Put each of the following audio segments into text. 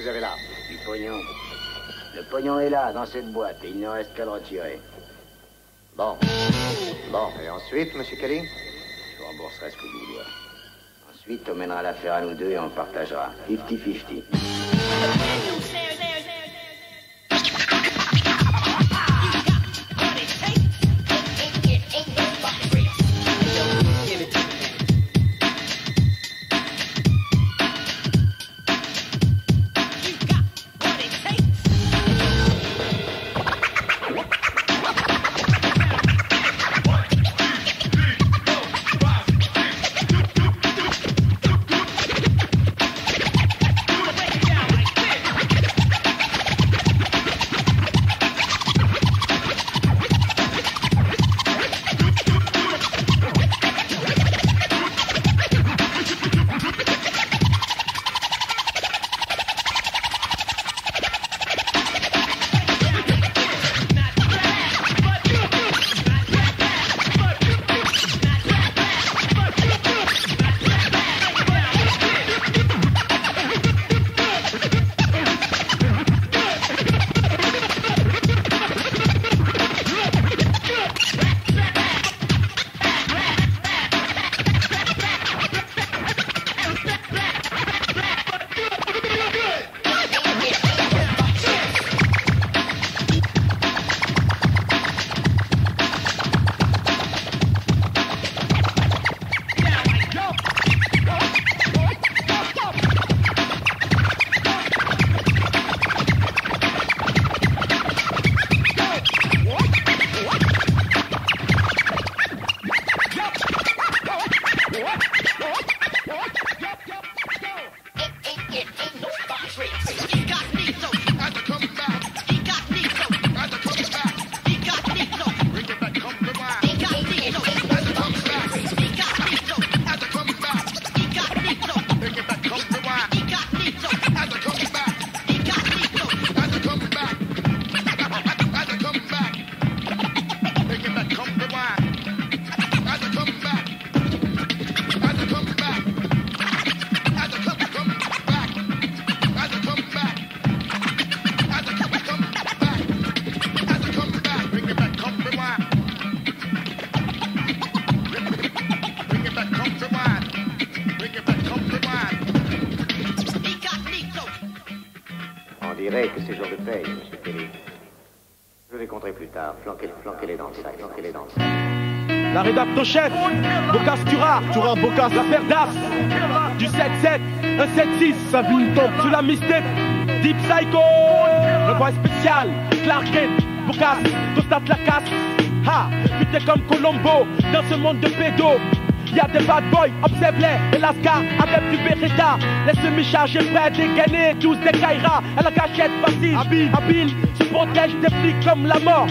vous avez là? Du pognon. Le pognon est là, dans cette boîte, et il ne reste qu'à le retirer. Bon. Bon, et ensuite, monsieur Kelly? Je vous rembourserai ce que je vous dois. Ensuite, on mènera l'affaire à nous deux et on partagera. 50-50. Que ces jours de paye, monsieur Kelly. Je les compterai plus tard. Flanquez-les dans le sac. Flanquez-les dans le sac. La rédacte chef, Bocas Turin, Bocas, la paire d'Ars, du 7-7, un 7-6, sa vie tombe sous la mystère, Deep Psycho, le voix spécial, Clark Kent, Bocas, constate la casse, ha, putain comme Colombo, dans ce monde de pédos. Y'a des bad boys, observe-les, et Lascar, avec du Beretta. Les semi-chargés prêts, dégainés, tous des Kaira. À la cachette facile, habile, se protège des flics comme la mort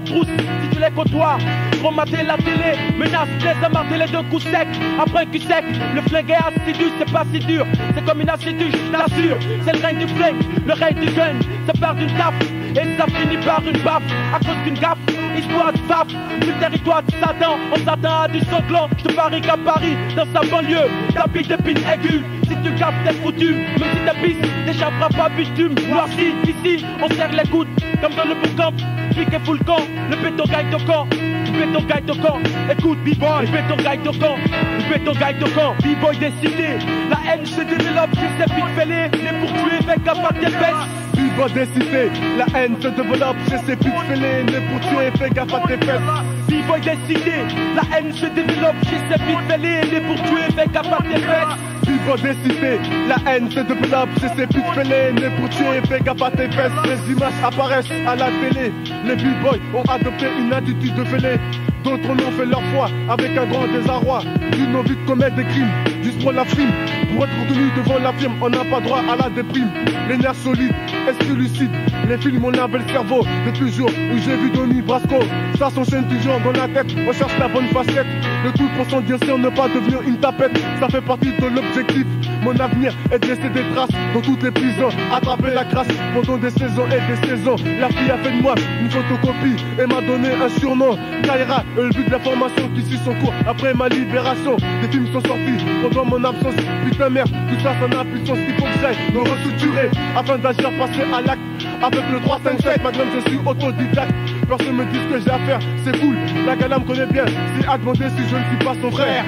trousse, si tu les côtoies. Formater la télé, menace, les amarrer les deux coups secs. Après un cul sec, le flingue est assidu, c'est pas si dur. C'est comme une assidu, je t'assure. C'est le règne du flingue, le règne du gun. Ça part d'une taf, et ça finit par une baffe. À cause d'une gaffe, histoire de faf. Sur le territoire de Satan, on s'attend à du sanglant. Je te parie qu'à Paris, dans sa banlieue, t'habites d'épines aiguës. Si tu gaffes, t'es foutu. Même si t'habites, t'échapperas pas bitume. Noirci, ici, on serre les coudes. Comme dans le bootcamp, flic et full camp. Le béton gagne ton camp. Le béton gagne ton camp. Écoute, B-boy, le béton gagne ton camp. Le béton gagne ton camp. B-boy décidé. La haine se développe, je sais vite fêler. Les pour tuer, fais gaffe à tes fesses. B-boy décidé. La haine se développe, je sais vite fêler. Les pour tuer, fais gaffe à tes fesses. B-boy décidé. La haine se développe, je sais vite fêler. Les pour tuer, fais gaffe à tes fesses. B-boy décidé. La haine se développe, je sais vite fêler. Les pour tuer, fais gaffe à tes fesses. Les images apparaissent à la télé. Les B-boys ont adopté une attitude de fêler. D'autres en ont fait leur foi avec un grand désarroi. D'une envie de commettre des crimes, juste pour la frime. Pour être retenu devant la firme, on n'a pas droit à la déprime. Les nerfs solides, esprit lucide. Les films ont lavé le cerveau. Depuis le jour où j'ai vu Donnie Brasco, ça s'enchaîne toujours dans la tête. On cherche la bonne facette. Le tout pour s'en dire si on ne pas devenir une tapette. Ça fait partie de l'objectif. Mon avenir est de laisser des traces dans toutes les prisons. Attraper la crasse pendant des saisons et des saisons. La fille a fait de moi une photocopie et m'a donné un surnom. Kaira, le but de la formation qui suit son cours après ma libération. Des films sont sortis pendant mon absence. Putain merde, tout ça son impuissance. Il faut que j'aille me restructurer afin d'agir, passer à l'acte. Avec le 357, maintenant je suis autodidacte. Personne me dit ce que j'ai à faire, c'est cool. La gala me connaît bien, c'est à demander si je ne suis pas son frère.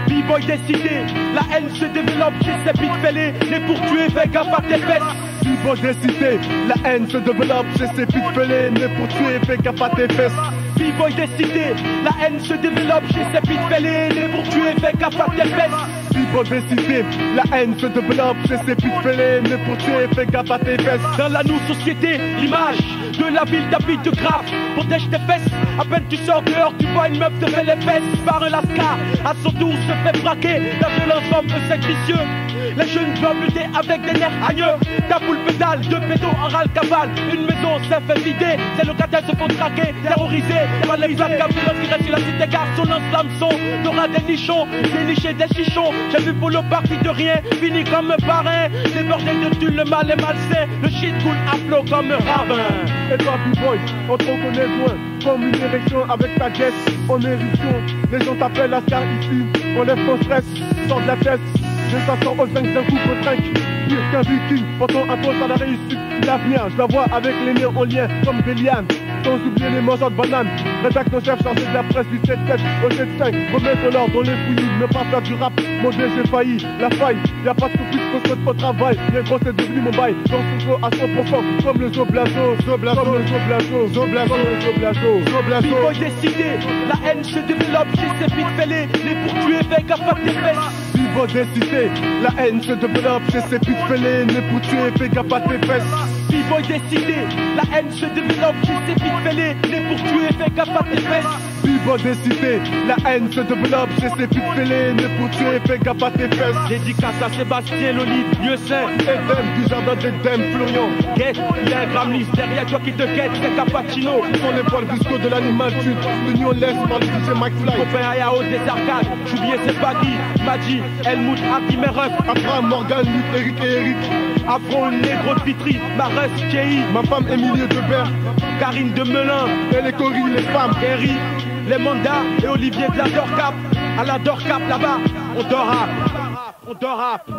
B-boy des cités, la haine se développe chez ces bites fêlés. Les pour tuer, fais gaffe à tes fesses. B-boy des cités, la haine se développe chez ces bites fêlés. Les pour tuer, fais gaffe à tes fesses. B-boy des cités, la haine se développe chez ces bites fêlés. Les pour tuer, fais gaffe à tes fesses. B-boy des cités, la haine se développe chez ces bites fêlés. Les pour tuer, fais gaffe à tes fesses. Dans la nous société, l'image de la ville d'habite de grave. Protège tes fesses, à peine tu sors dehors, tu vois une meuf te fait les fesses par un lascar, à son tour se fait braquer. La violence homme c'est vicieux. Les jeunes doivent lutter avec des nerfs ailleurs. Ta boule pédale, deux pédos en râle cavale. Une maison s'est fait vider, ses locataires se font traquer, terrorisés par les accables qui restent sur la cité car son lance-flamson. T'auras des nichons, des nichés, des chichons. J'ai vu Polo parti de rien, fini comme un parrain. Des bordels de tulle, le mal est malsain. Le shit coule à flot comme un ravin. Et toi B-boy, on te reconnaît loin. Comme une érection avec ta guette en éruption. Les gens t'appellent Ascar ici. Enlève ton stress, sors de la tête. Je t'assors aux 5 d'un coup pour 5. Pire qu'un viking, portant un toast à la réussite. L'avenir, je la vois avec les miens en lien comme des lianes. Sans oublier les mangeurs de bananes. Rédacteur chef chargé de la presse du 7-7 au 7-5. Remettre l'ordre dans les fouillis, ne pas faire du rap. Mon Dieu, j'ai failli, la faille. Y'a pas de copie qu'on se au travail. Les gros, c'est devenu mon bail. Dans ce show à 100%, comme le Zoblazo. Zoblazo, comme le Zoblazo. Zoblazo, Zoblazo. Zoblazo. B-boy décidé, la haine se développe chez ces bites fêlés. Les pour tuer, fais gaffe à tes fesses. B-boy décidé, la haine se développe chez ces bites fêlés. Les pour tuer, fais gaffe à tes fesses. B-boy décidé, la haine se développe chez ces bites fêlés. Les pour tuer, fais gaffe à tes fesses. B-boy décidé, la haine se développe chez ces bites fêlés. Les pour tuer, fais gaffe à tes fesses. Dédicace à Sébastien Lolide, Dieu sait. Edem du jardin d'Edem, Florian. Guette, il y a un Gramlis derrière toi qui te guette, c'est Cappuccino. Ils sont les poils visco de l'animal tune. L'union laisse par le DJ Mike Fly. Copain Ayao des arcades, j'oubliais c'est Baggy, Maji, Helmut, Aki, Meref. Afra, Morgan, Luc, Eric et Eric. Afro, Négro de Vitry, Marès, Kei. Ma femme Émilie de Berre. Karine de Melun. Et les Coris, les femmes. Kerry, les Mandats et Olivier de la Dorcap. À la Dorcap là-bas, on dort rap. On dort rap.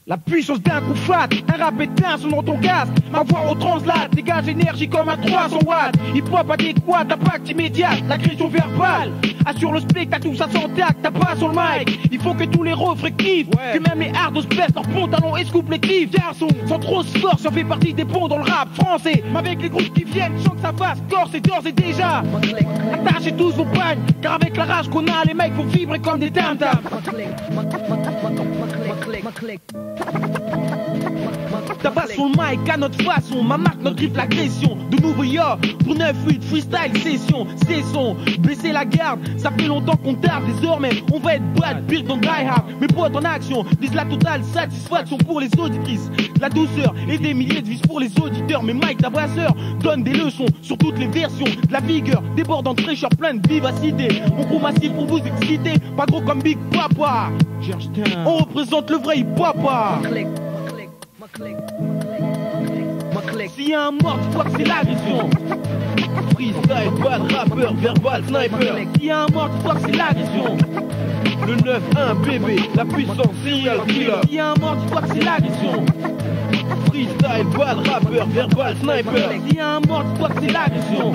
La puissance d'un coup fat, un rap éteint selon ton casque. Ma voix au translate, dégage énergie comme un 300 watts. Hip-hop adéquat, d'impact immédiat, l'agression verbale. Assure le spectacle, tout ça s'entaque, t'as pas sur le mic. Il faut que tous les refrains kiffent, que même les hardos baissent leurs pantalons et scoopent les clips. Garçon, sans trop se force, j'en fais partie des bons dans le rap français. Mais avec les groupes qui viennent, je sens que ça fasse corps, c'est d'ores et déjà. Attachez tous vos pagnes, car avec la rage qu'on a, les mecs vont vibrer comme des tam-tams. Ta façon, mic à notre façon, ma marque, notre griffe, l'agression. De nouveau ya, pour 9-8, freestyle, session, cessons, baisser la garde, ça fait longtemps qu'on tarde, désormais, on va être Brad Pitt dans Die Hard. Mes potes en action, disent la totale satisfaction pour les auditrices. De la douceur et des milliers de vis pour les auditeurs. Mais Mike, ta brasseur, donne des leçons sur toutes les versions. De la vigueur, débordante fraîcheur, pleine de vivacité. On gros massif pour vous exciter, pas gros comme Big Papa. On représente le vrai hip-papa. S'il y a un mort, dis-toi que c'est l'agression. Freestyle, bad rappeur, verbal, sniper. S'il y a un mort, dis-toi que c'est l'agression. Le 9-1 bébé, la puissance serial killer. S'il y a un mort, dis-toi que c'est l'agression. Freestyle, bad rappeur, verbal, sniper. S'il y a un mort, dis-toi que c'est l'agression.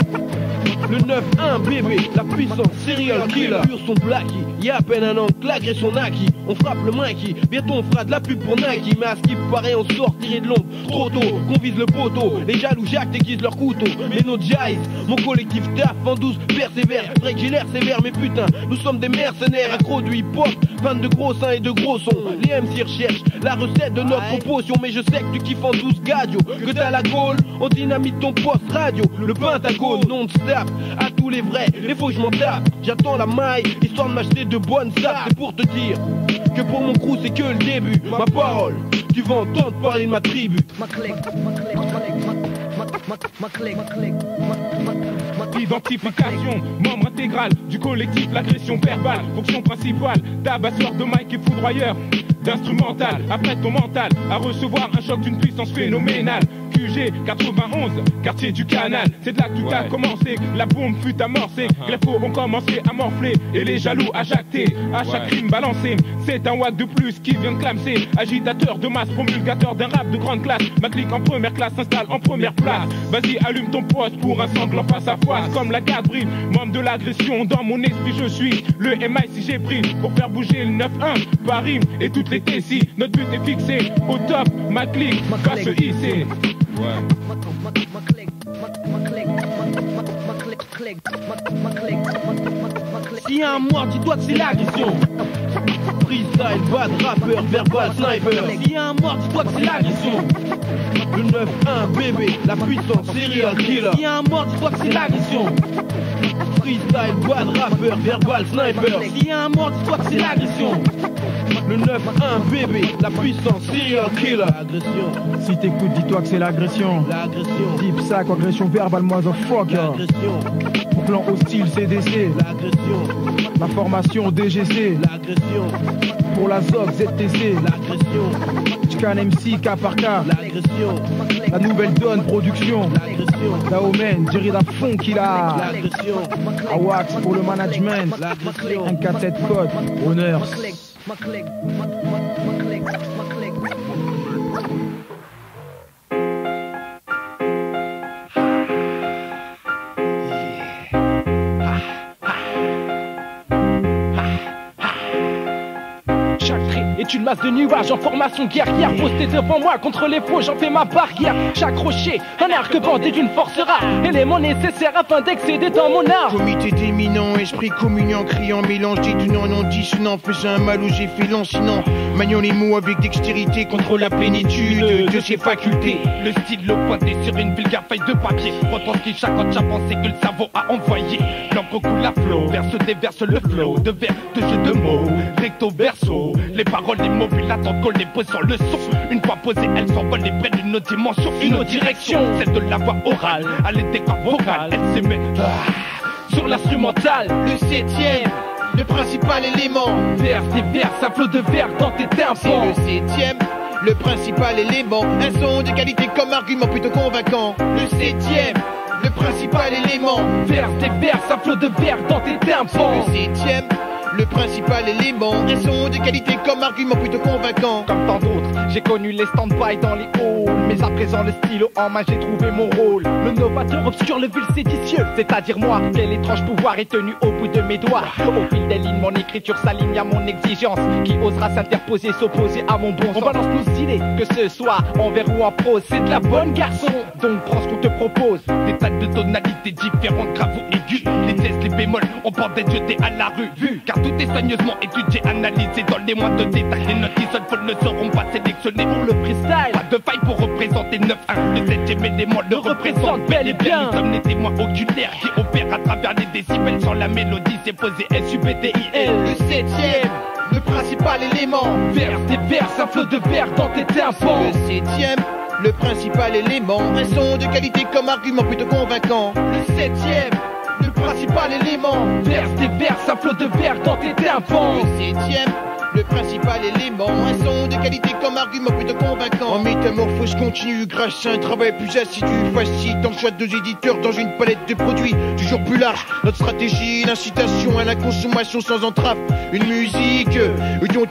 Le 9-1 bébé, la puissance serial killer. Pur son blacky, y'a à peine un an que l'agression naquit. On frappe le Mikey, bientôt on fera de la pub pour Nike. Mais à ce qui paraît on sort tiré de l'ombre trop tôt, qu'on vise le poteau. Les jaloux Jacques déguisent leur couteau. Mais notre jailles, mon collectif taf en douce, persévère. Vrai que j'ai l'air sévère mais putain, nous sommes des mercenaires. Accros du hip-hop, fans de gros seins et de gros sons. Les MC recherchent la recette de notre potion. Mais je sais que tu kiffes en douce gadio, que t'as la gaule, on dynamite ton poste radio. Le pentagone non-stop, à tous les vrais, les faux je m'en tape. J'attends la maille, histoire de m'acheter de bonnes sapes. C'est pour te dire que pour mon crew c'est que le début. Ma parole, tu vas entendre parler de ma tribu. Identification, membre intégral du collectif, l'agression verbale, fonction principale, tabasseur de mic et foudroyeur d'instrumental, après ton mental, à recevoir un choc d'une puissance phénoménale. QG 91, quartier du Canal, c'est de là que tout a commencé, la bombe fut amorcée, greffos ont commencé à morfler, et les jaloux à jacter, à chaque crime balancé, c'est un wack de plus qui vient de clamser, agitateur de masse, promulgateur d'un rap de grande classe, ma clique en première classe s'installe en première place, vas-y allume ton poste pour un sanglant face à face, comme la garde brille, membre de l'agression, dans mon esprit je suis, le MI si j'ai pris, pour faire bouger le 9-1, Paris et toutes les Tessie, notre but est fixé, au top, ma clique va se hisser. S'il y a un mort, dis-toi que c'est l'agression. Freestyle, bad, rappeur, verbal, sniper. S'il y a un mort, dis-toi que c'est l'agression. Le 9-1, bébé, la puissance, serial killer. S'il y a un mort, dis-toi que c'est l'agression. Freestyle, bad, rappeur, verbal, sniper. S'il y a un mort, dis-toi que c'est l'agression. Le 9-1, bébé, la puissance, serial killer. L'agression. Si t'écoutes, dis-toi que c'est l'agression. L'agression. Deep sac, agression verbale, motherfucker. L'agression. Pour clan hostile, CDC. L'agression. La formation DGC. L'agression. Pour la ZOC, ZTC. L'agression. Ch'kan MC, K par K. L'agression. La nouvelle donne, production. L'agression. Daomen, Jerry la fond qu'il a. L'agression. Awax pour le management. L'agression. 147 code, honneur. Est une masse de nuages en formation guerrière, posté devant moi contre les faux, j'en fais ma barrière. Chaque rocher, un arc bandé d'une force rare, élément nécessaire afin d'excéder dans mon art. Comité d'éminent, esprit communiant, criant, mélange détonnant, non dissonant, faisant un mal où j'ai fait lancinant, maniant les mots avec dextérité contre la plénitude de ses facultés. Le stylo pointé sur une vulgaire feuille de papier, retranscrit chaque quand pensé que le cerveau a envoyé. L'encre coule à flot, verse déverse le flot de vers, de jeux de mots, recto verso. Les paroles immobiles attendent qu'on les pose sur le son. Une fois posées, elles s'envolent et prennent une autre dimension, une autre direction. Celle de la voix orale, à des cordes vocales, elles s'émettent sur l'instrumental. Le 7ème, le principal élément. Verse des vers, un flot de vers dans tes tympans. C'est le 7ème, le principal élément. Un son de qualité comme argument plutôt convaincant. Le 7ème, le principal élément. Verse des vers, un flot de vers dans tes tympans. Le 7ème, le principal élément. Un son de qualité comme argument plutôt convaincant. Comme tant d'autres, j'ai connu les stand-by dans les halls, mais à présent le stylo en main j'ai trouvé mon rôle. Le novateur obscure le vil séditieux, c'est-à-dire moi. Quel étrange pouvoir est tenu au bout de mes doigts. Au fil des lignes, mon écriture s'aligne à mon exigence. Qui osera s'interposer, s'opposer à mon bon sens. On balance nos idées, que ce soit en vers ou en prose. C'est de la bonne garçon, donc prends ce qu'on te propose. Des tas de tonalités différentes, graves ou aiguës. Les tests, les bémols, on porte des jetés à la revue. Car tout est soigneusement étudié, analysé dans les moindres détails. Les notes isolées ne seront pas sélectionnées pour le freestyle. Pas de faille pour représenter 9-1. Le 7ème élément le représente bel et bien. Nous sommes les témoins oculaires qui opèrent à travers les décibels. Sans la mélodie, c'est posé S-U-B-T-I-L. Le 7ème, le principal élément. Verse des vers, un flot de vers dans tes tympans. Le 7ème, le principal élément. Un son de qualité comme argument plutôt convaincant. Le 7ème, le principal élément. Verse des vers, un flot de vers dans tes tympans. Le 7ème, le principal élément. Un son de qualité comme argument plutôt convaincant. En métamorphose continue grâce à un travail plus assidu, facilite en choix de nos éditeurs dans une palette de produits toujours plus large. Notre stratégie, l'incitation à la consommation sans entrave. Une musique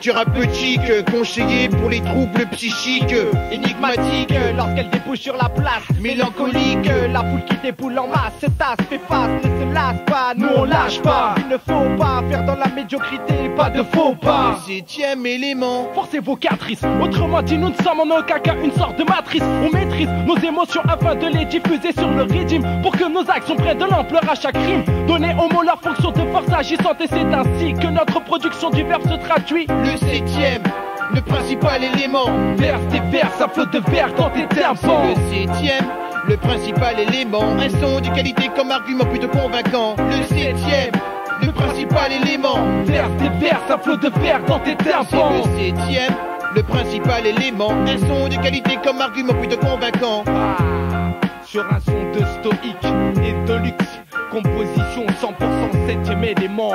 thérapeutique, conseillée pour les troubles psychiques, énigmatique lorsqu'elle débouche sur la place, mélancolique. La foule qui déboule en masse, se tasse, fait face, ne se lasse pas, nous on lâche pas. Il ne faut pas faire dans la médiocrité, pas de faux pas. Le 7ème élément. Forcez vos catrices, autrement dit nous ne sommes en aucun cas une sorte de matrice. On maîtrise nos émotions afin de les diffuser sur le rythme, pour que nos actions prennent de l'ampleur à chaque rime. Donner aux mots leur fonction de force agissante, et c'est ainsi que notre production du verbe se traduit. Le 7ème, le principal élément. Verse des vers, un flot de vers dans tes tympans. Le 7ème, le principal élément. Un son de qualité comme argument plutôt convaincant. Le 7ème, le principal élément. Verse des vers, un flot de vers dans tes tympans. Le 7ème, le principal élément. Un son de qualité comme argument plutôt convaincant. sur un son de stoïque et de luxe. Composition 100% 7ème élément.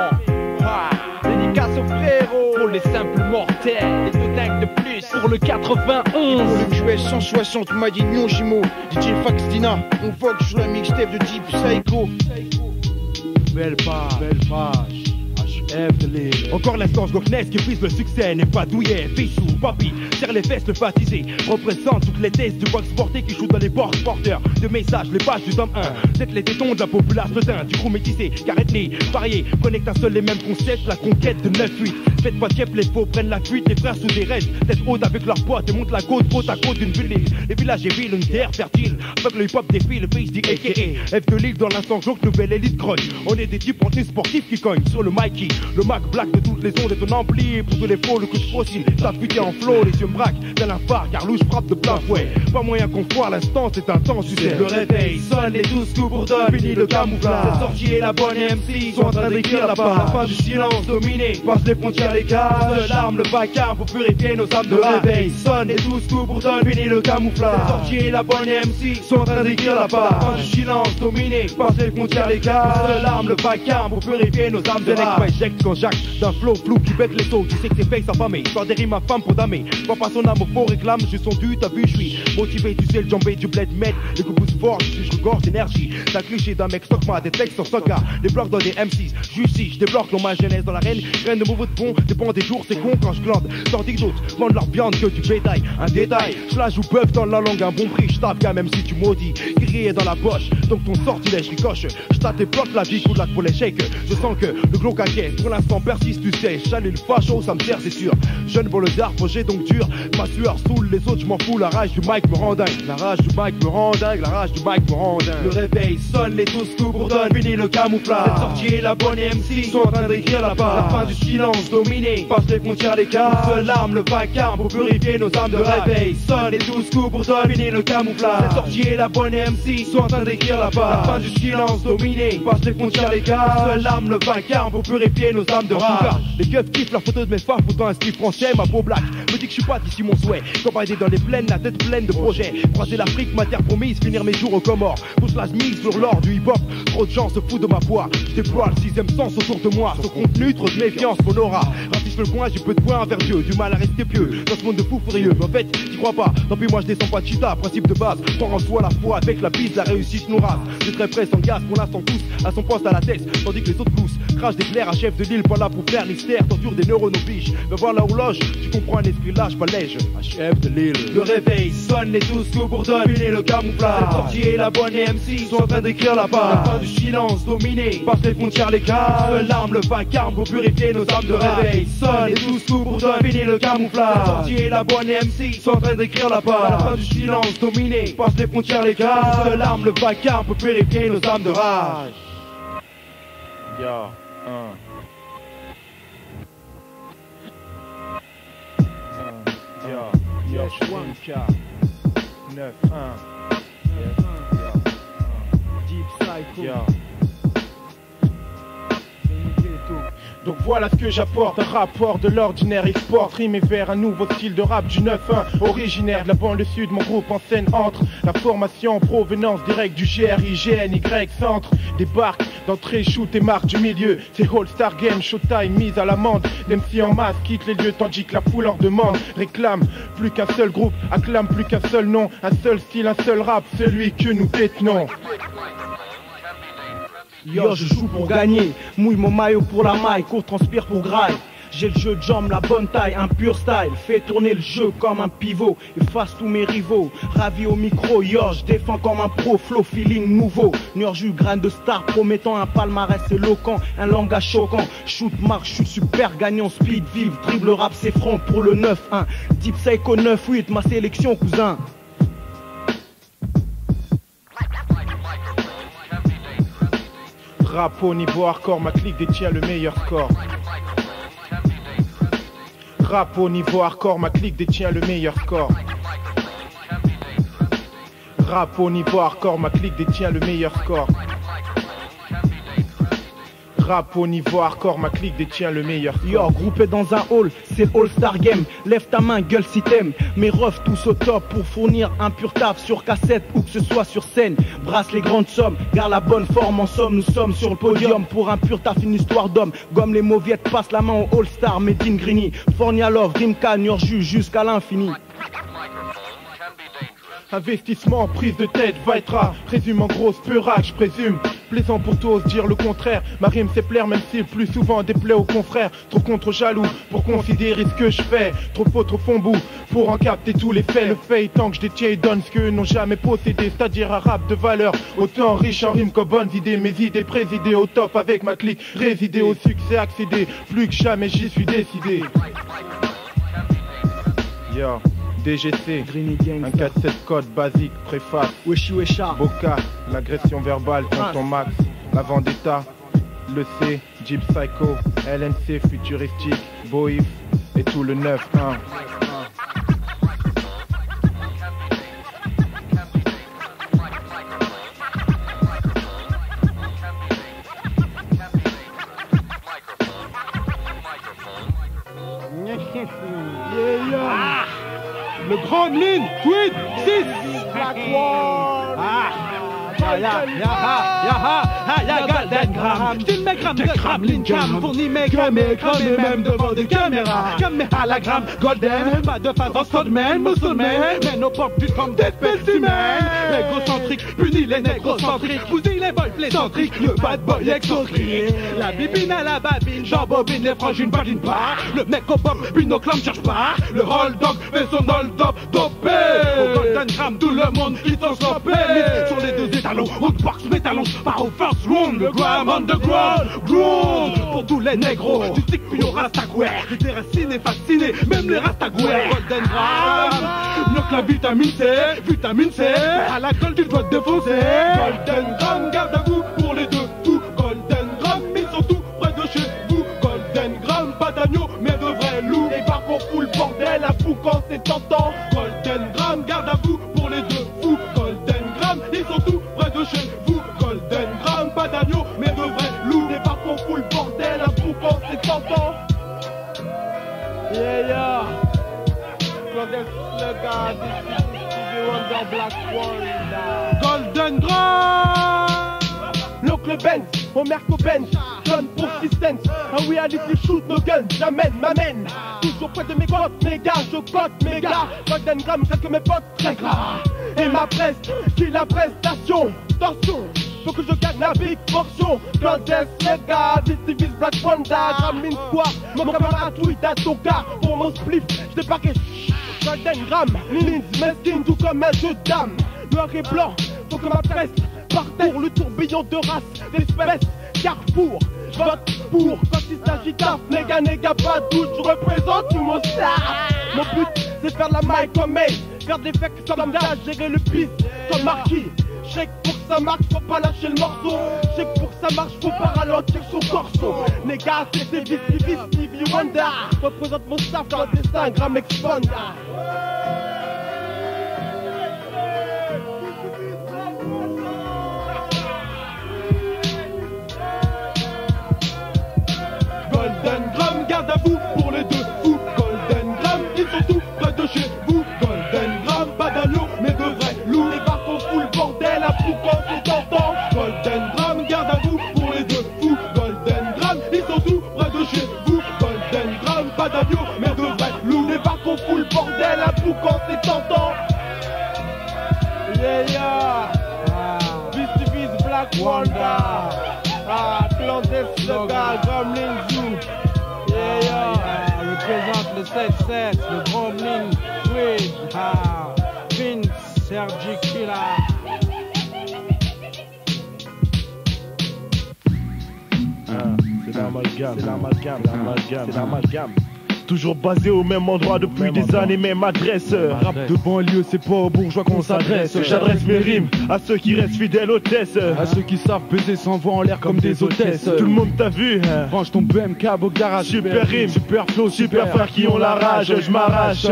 Ah, dédicace aux frérots pour les simples mortels, les deux dingues de plus pour le 91. Pour le QS 160, Madignon Jimo, DJ Faxtina, on vogue sur la mixtape de Deep Psycho. Belle page. HF de l'île. Encore l'instance Gokness qui vise le succès, n'est pas douillet, Bissou, papy, serre les fesses, le baptisé. Représente toutes les thèses du box sporté qui joue dans les bords porteurs de messages, les pages du tome 1. Peut-être les tétons de la populace de teint, du crew métissé, car ethnie, varié, connecte un seul les mêmes concepts, la conquête de 9-8. Faites pas de les faux prennent la fuite, les frères sous des restes, tête haute avec leurs potes et montent la côte à côte d'une ville. Les villages et villes, une terre fertile, avec le hip-hop défile, le pays dit a.k.a. F de l'île dans l'instant joke, nouvelle élite croche. On est des types contenus sportifs qui cognent sur le Mikey. Le Mac black de toutes les ondes est un ampli. Pour tous les faux, le couche fossile, ça fuité en flot, les yeux braquent, tel un phare, car louche frappe de plein fouet. Pas moyen qu'on foire l'instant, c'est un temps succès. Le réveil sonne, les 12 coups pour donner, fini le camouflage. Cette sortie et la bonne MC sont en train d'écrire la part. La fin du silence dominé, passe les frontières, les gars. L'arme, le vacarme pour purifier nos âmes de réveil. Sonne, les 12 coups pour donner, fini le camouflage. Cette sortie et la bonne MC sont en train d'écrire la part. La fin du silence dominé, passe les frontières, les gars. L'arme, le vacarme pour purifier nos âmes de rage. Quand Jacques d'un flow flou qui bête les sauts, tu sais que c'est fake sa famille. Soit des rimes à femme pour damer. Vois pas son âme au faux réclame, je son dû, t'as vu, je suis motivé, tu sais le jambé du bled med. Les coups poussent fort, je regorge d'énergie. T'as cliché d'un mec stockma, des textes sur Soka. Des blocs dans des M6, justice, je débloque l'homme ma jeunesse dans l'arène. Graine de mauvais de bon, dépend des jours, c'est con quand je glande. Tandis que d'autres vendent leur viande que du bétail. Un détail, je la joue bœuf dans la langue, un bon prix, je tape même si tu maudis. Grillé dans la poche, donc ton sortilège ricoche. Je tâte et bloque la vie, coup de lac pour l'échec. Je sens que le glos caquet, pour l'instant persiste, tu sais. J'allume le facho, ça me sert, c'est sûr. Jeune voleur, projet donc dur. Ma sueur saoule les autres, je m'en fous. La rage du mic me rend dingue. La rage du mic me rend dingue. La rage du mic me rend dingue. Le réveil sonne, les 12 coups bourdonnent. Fini le camouflage. Cette sortie et la bonne MC sont en train d'écrire la part. La fin du silence dominé. Passe les frontières, les gars. Seule l'arme, le vacarme pour purifier nos âmes de réveil. Sonne, les 12 coups bourdonnent. Fini le camouflage. Cette sortie et la bonne MC sont en train d'écrire la part. La fin du silence dominé. Passe les frontières, les gars. Seule l'arme, le vacarme pour purifier nos âmes de rage. Les keufs kiffent la photo de mes femmes, pourtant un style français, ma peau black. Me dit que je suis pas d'ici mon souhait. Campagne dans les plaines, la tête pleine de projets. Croiser l'Afrique, ma terre promise, finir mes jours aux Comores. Pousse la mise sur l'or du hip-hop. Trop de gens se foutent de ma voix. Je déploie le 6ème sens autour de moi. Sans contenu, trop de méfiance, mon aura. Ratisse le coin, j'ai peu de points envers Dieu. Du mal à rester pieux dans ce monde de fous furieux. Mais en fait, j'y crois pas. Tant pis, moi je descends pas de chita. Principe de base, prends en soi la foi. Avec la bise, la réussite nous rase. Je très près, sans gaz, pour l'instant tous à son poste à la tête. Tandis que les autres poussent. Crash d'éclairs à chef de l'île, pas là pour faire l'hystère. Torture des neurones oblige. Me voir la horloge, tu comprends un esprit lâche, pas lège. Chef de l'île. Le réveil sonne, les 12 coups bourdonnent. Fini le camouflage. Cette sortie et la bonne MC sont en train d'écrire la part. La fin du silence dominé. Passe les frontières, les gars. Seule l'arme, le vacarme pour purifier nos âmes de réveil. Sonne, les 12 coups bourdonnent. Fini le camouflage. Cette sortie et la bonne MC sont en train d'écrire la part. La fin du silence dominé. Passe les frontières, les gars. Seule l'arme, le vacarme pour purifier nos âmes de rage. Yeah, Yes, 1K 9-1 Deep Psycho. Donc voilà ce que j'apporte, un rapport de l'ordinaire export, rimé vers un nouveau style de rap du 9-1, originaire de la banlieue sud, mon groupe en scène entre, la formation en provenance directe du GRI, GNY Centre, débarque d'entrée, shoot et marque du milieu, c'est All-Star Game, Showtime, mise à l'amende, l'MC en masse quitte les lieux tandis que la foule en demande, réclame plus qu'un seul groupe, acclame plus qu'un seul nom, un seul style, un seul rap, celui que nous détenons. Yo, je joue pour gagner, mouille mon maillot pour la maille, court transpire pour graille. J'ai le jeu de jambes, la bonne taille, un pur style. Fais tourner le jeu comme un pivot, efface tous mes rivaux. Ravi au micro, yo, je défends comme un pro, flow feeling nouveau. Nurju, grain de star, promettant un palmarès éloquent, un langage choquant. Shoot, marche, shoot super gagnant, speed, vive, dribble, rap, c'est franc pour le 9-1. Deep Psycho 9-8, ma sélection, cousin. Rap au niveau hardcore, ma clique détient le meilleur score. Rap au niveau hardcore, ma clique détient le meilleur score. Rap au niveau hardcore, ma clique détient le meilleur score. rap au niveau hardcore, ma clique détient le meilleur score. Yo, groupé dans un hall, c'est le All-Star Game. Lève ta main, gueule si t'aimes. Mes refs tous au top pour fournir un pur taf sur cassette ou que ce soit sur scène. Brasse les grandes sommes, garde la bonne forme. En somme, nous sommes sur le podium pour un pur taf, une histoire d'homme. Gomme les mauviettes, passe la main au All-Star, Made in Grigny. Fornialov, Rimka, Nurju, jusqu'à l'infini. Investissement, prise de tête, va être rare. Présume en grosse peurac, je présume. Plaisant pour tous, dire le contraire. Ma rime c'est plaire, même si plus souvent déplaît aux confrères. Trop con, trop jaloux pour considérer ce que je fais. Trop faux, trop fond bout pour en capter tous les faits. Le fait étant que je détiens et donne ce qu'eux n'ont jamais possédé, c'est-à-dire un rap de valeur. Autant riche en rimes qu'en bonnes idées. Mes idées présidées au top avec ma clique. Résider au succès, accéder. Plus que jamais j'y suis décidé. Yo. DGC, un 4-7 code basique, préface, Weshi Wesha, Boca, l'agression verbale, tonton Max, la vendetta, le C, Jeep Psycho, LNC futuristique, Boif et tout le 9-1. Le Grand Lin, tweet, 6, Black One. Ya Golden Gram, style mes grammes de Kremlin Cam, fournis mes grammes et même devant des caméras. Comme mes halagrammes, Golden, pas de phase en soulman, musulman, mais nos pop plus comme des spécimens. Égocentrique, punis les négrocentriques, bousille les boys plaisantriques, le bad boy exocrié. La bibine à la babine, j'embobine les frangines, badine pas. Le mec au pop, puis nos clams cherche pas. Le hold dog fait son hold up dopé. Au Golden Gram, tout le monde qui s'en chopé. Sur les deux étalons, Woodbox, métalons, pas au first round, le gram underground, ground. Pour tous les négros, du stick puis au rastagouer. Les déracinés, fascinés, même les rastagouer. Golden Gram, bloque la vitamine C, à la gueule tu dois te défoncer. Golden Gram, garde à vous pour les deux fous. Golden Gram, ils sont tous près de chez vous. Golden Gram, pas d'agneau, mais de vrais loups. Et par contre, fout le bordel à fou quand c'est tentant. Golden Gram, garde à vous pour les deux fous. Golden Gram, ils sont tous près de chez vous. Golden Gram, pas d'agneau, mais de vrais loups. Et par contre, fout le bordel à fou quand c'est tentant. Yeah. Golden Gram, l'oncle Benz, Omer Benz, John pour 6 cents. Un reality shoot, no gun, j'amène, m'amène. Toujours près de mes potes, mes gars, je cote mes gars. Golden Gram, que mes potes, très gras. Et ma presse, qui la prestation, tension. Faut que je gagne la big portion. Clandest, les gars, Distivis, Black Panda, Gramine Square. Mon camarade tweet à ton cas. Pour mon spliff, je débarquais. Golden Gram, Lins, mesquine, tout comme un jeu de dames. Noir et blanc, faut que ma presse parte pour le tourbillon de race d'espèces. Carrefour, vote pour quand il s'agit d'af. Néga, pas de doute, je représente tout mon staff. Mon but, c'est faire la maille comme Ace. Faire des fakes comme d'âge, gérer le piste comme Marquis. J'sais que pour que ça marche, faut pas lâcher le morceau. J'sais que pour que ça marche, faut pas ralentir son corso. Néga, c'est Stevie Wonder. Représente mon staff dans le dessin, Gram Expanda. Golden Gram, garde à vous pour les deux fous. Golden Gram, ils sont tous près de chez vous. Golden Gram, pas d'agneau, mais de vrais loups. Les barcons fous le bordel à fou quand c'est tentant. Golden Gram, garde à vous pour les deux fous. Golden Gram, ils sont tous près de chez vous. Golden Gram, pas d'agneau, mais de vrais loups. Les barcons fous le bordel à fou quand c'est tentant. Yeah. Distivis, Black Wanda. Clandest, le gars, Gremlin Zoo. Représente le 7-7, le Gremlin Tweed. Vince, Sergi Killa. C'est l'amalgame. toujours basé au même endroit depuis des années, même adresse. Rap de banlieue, c'est pas aux bourgeois qu'on s'adresse. J'adresse mes rimes à ceux qui restent fidèles aux hôtesses, à ceux qui savent baiser sans voix en l'air comme des hôtesses. Tout le monde t'a vu, range ton BMK au garage. Super rime, super flow, super frères qui ont la rage. Je m'arrache,